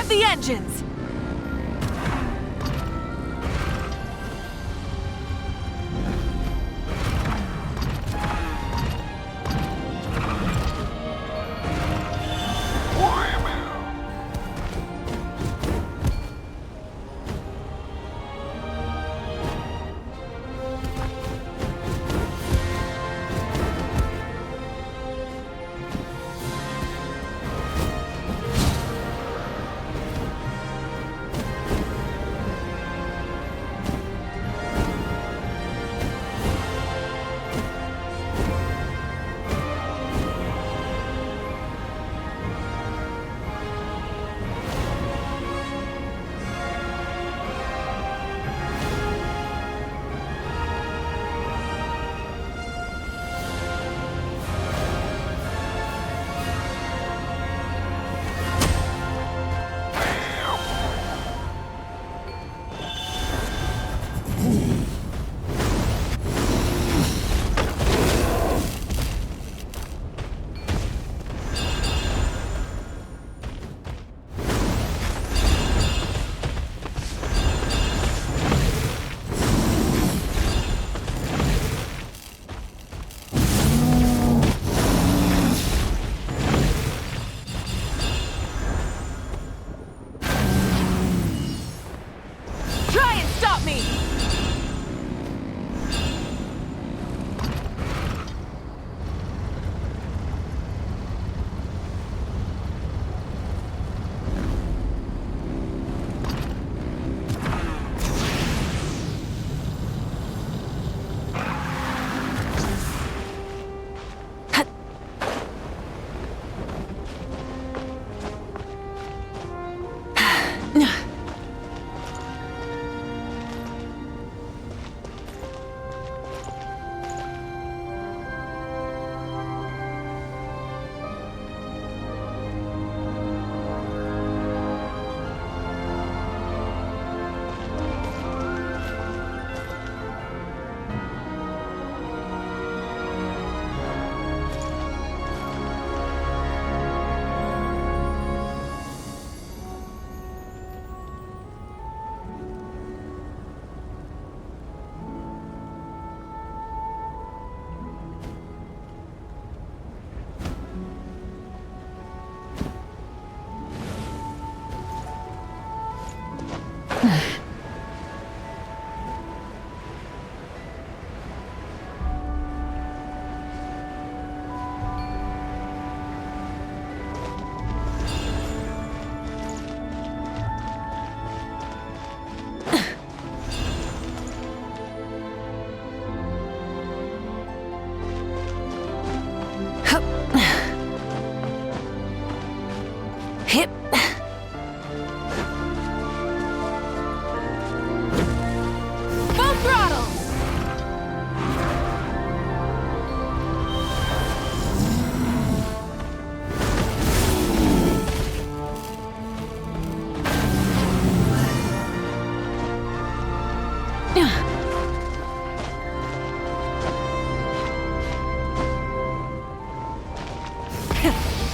S7: Rev the engines!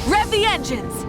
S7: Rev the engines!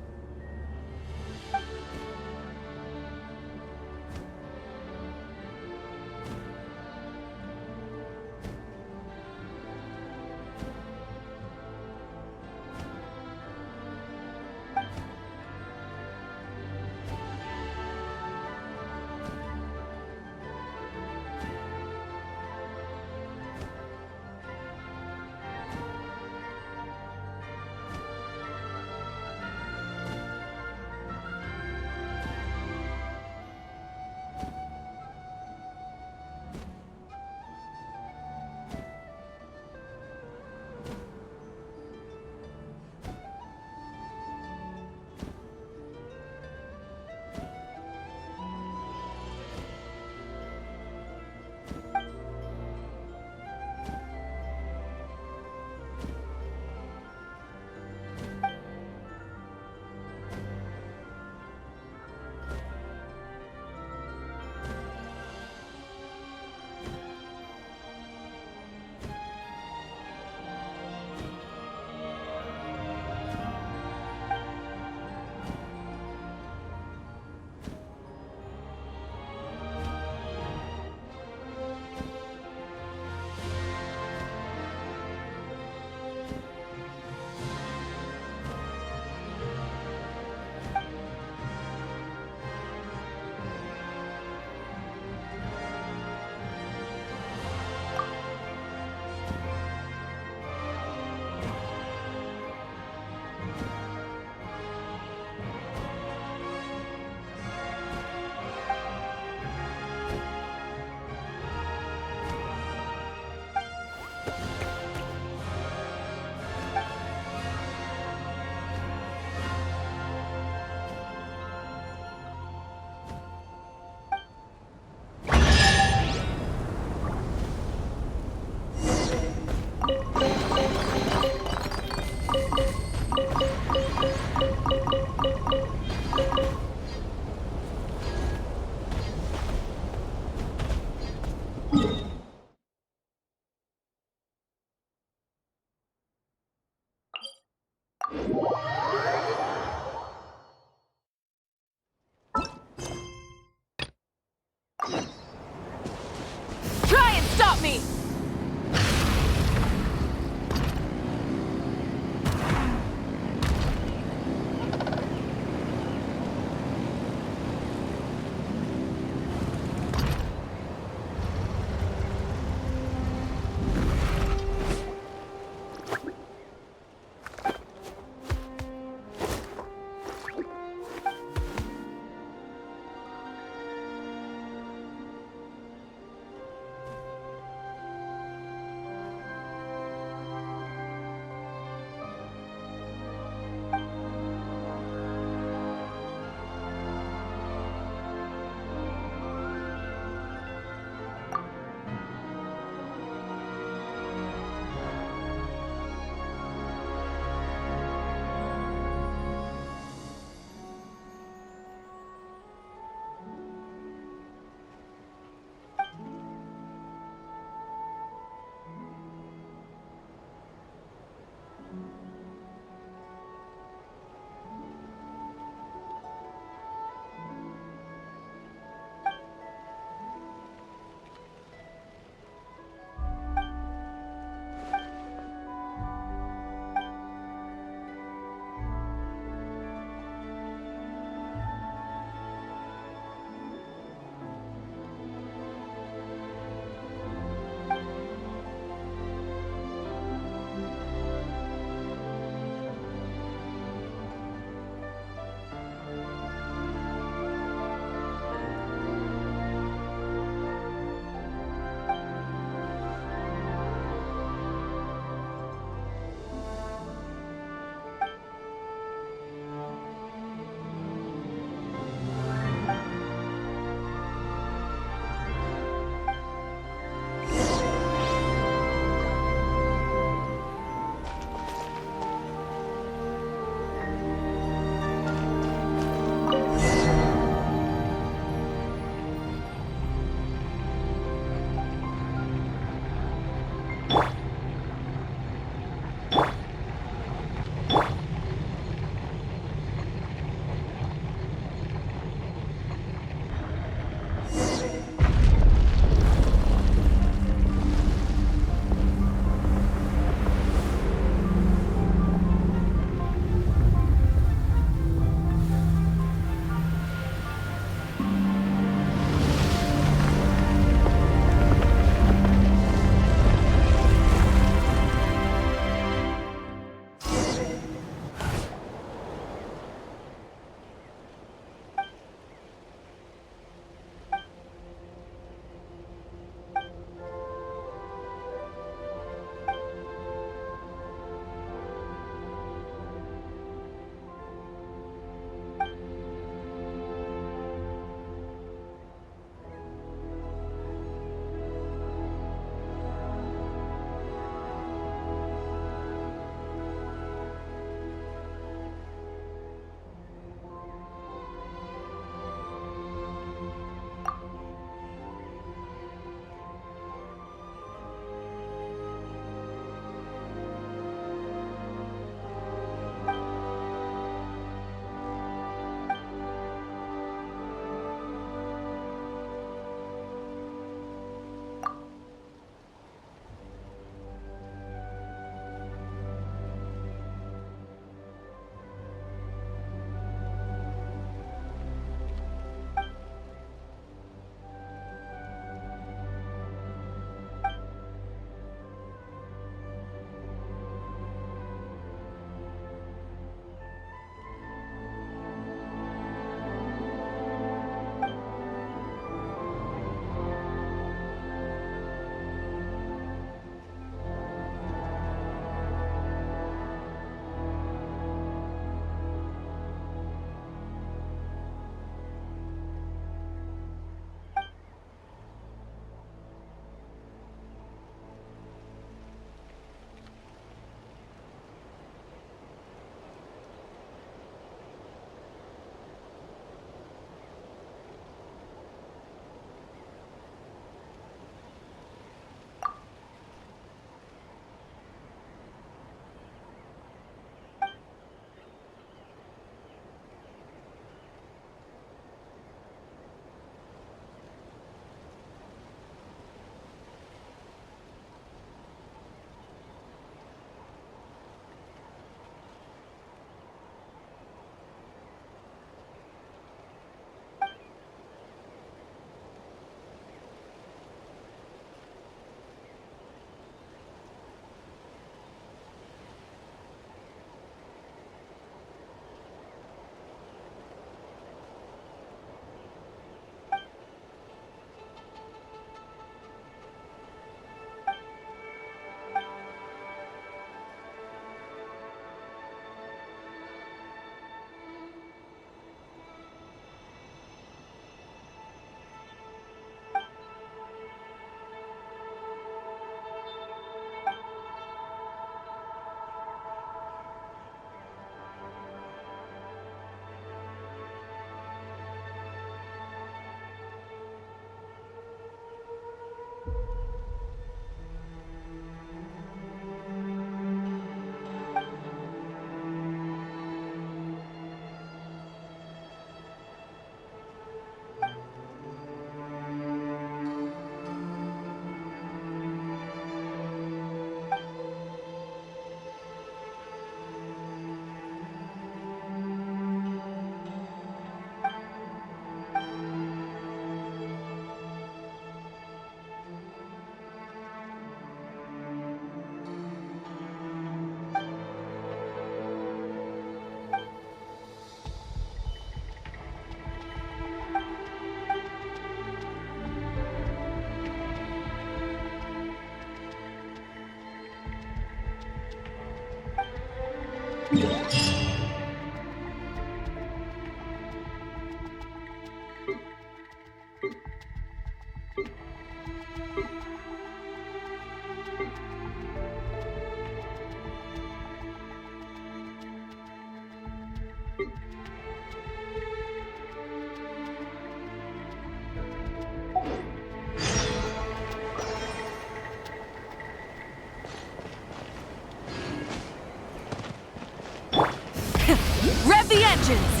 S20: Rev the engines!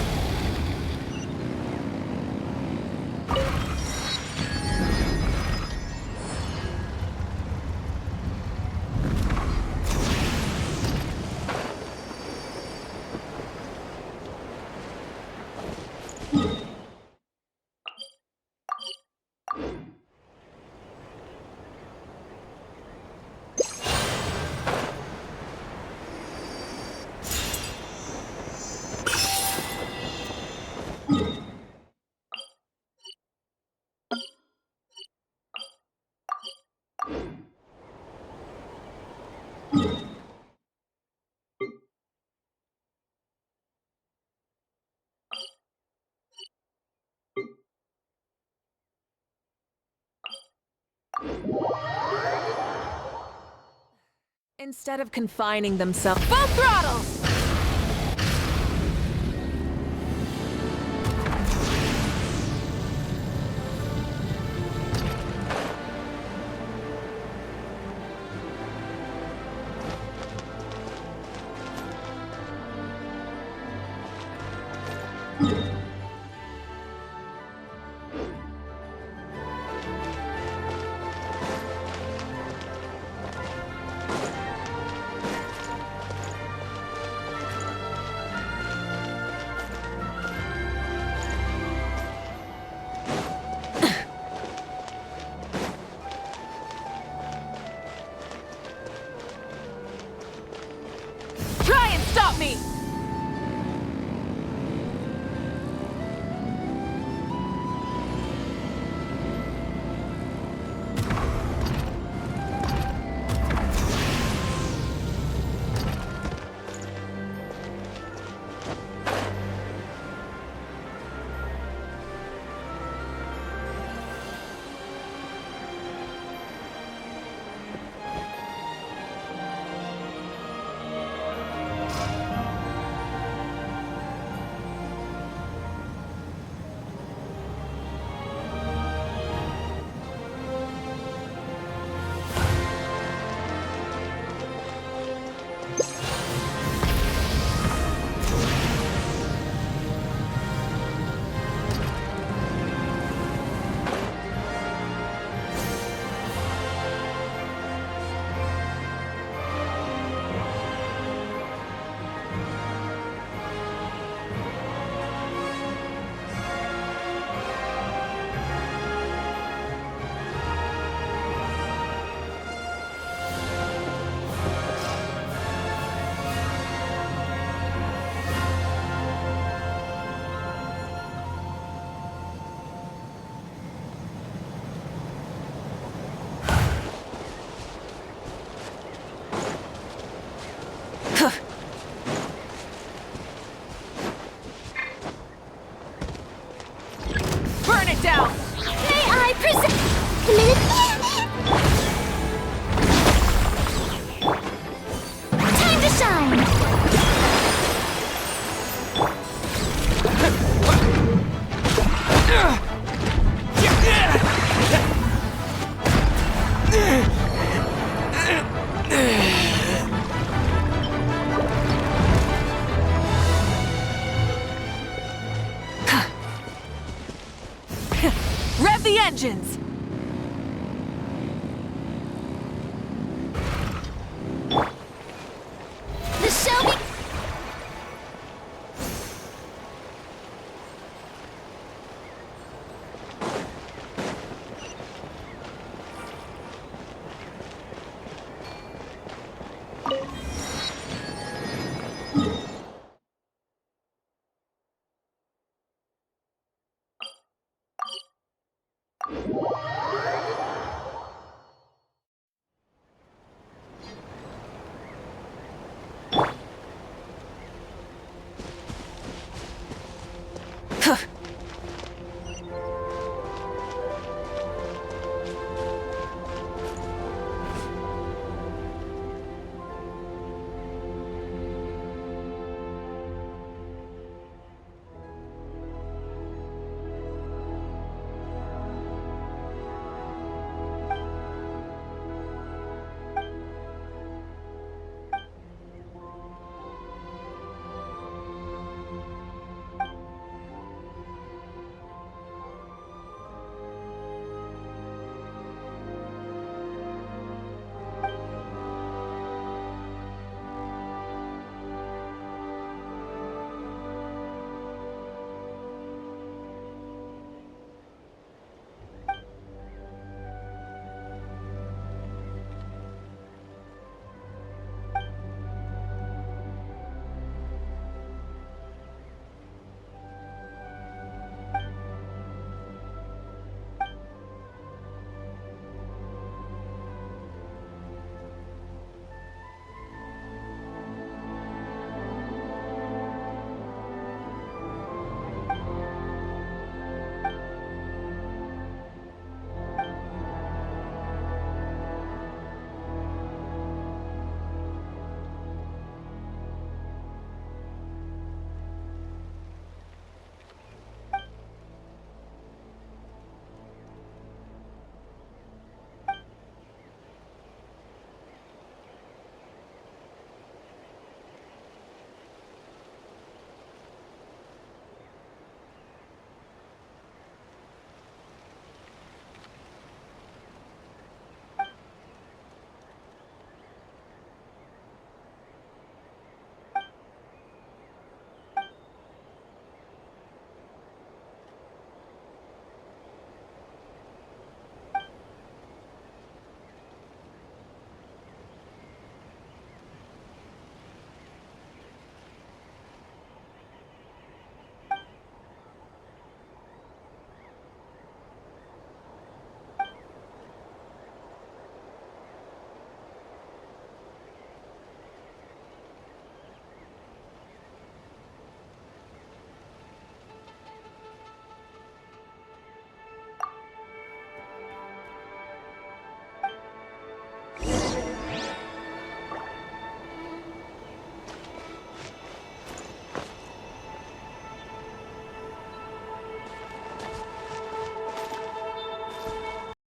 S20: Instead of confining themselves, full throttle! Try and stop me! Burn it down!
S9: May I present a minute? Time to shine!
S20: Rev the engines!
S9: The show be-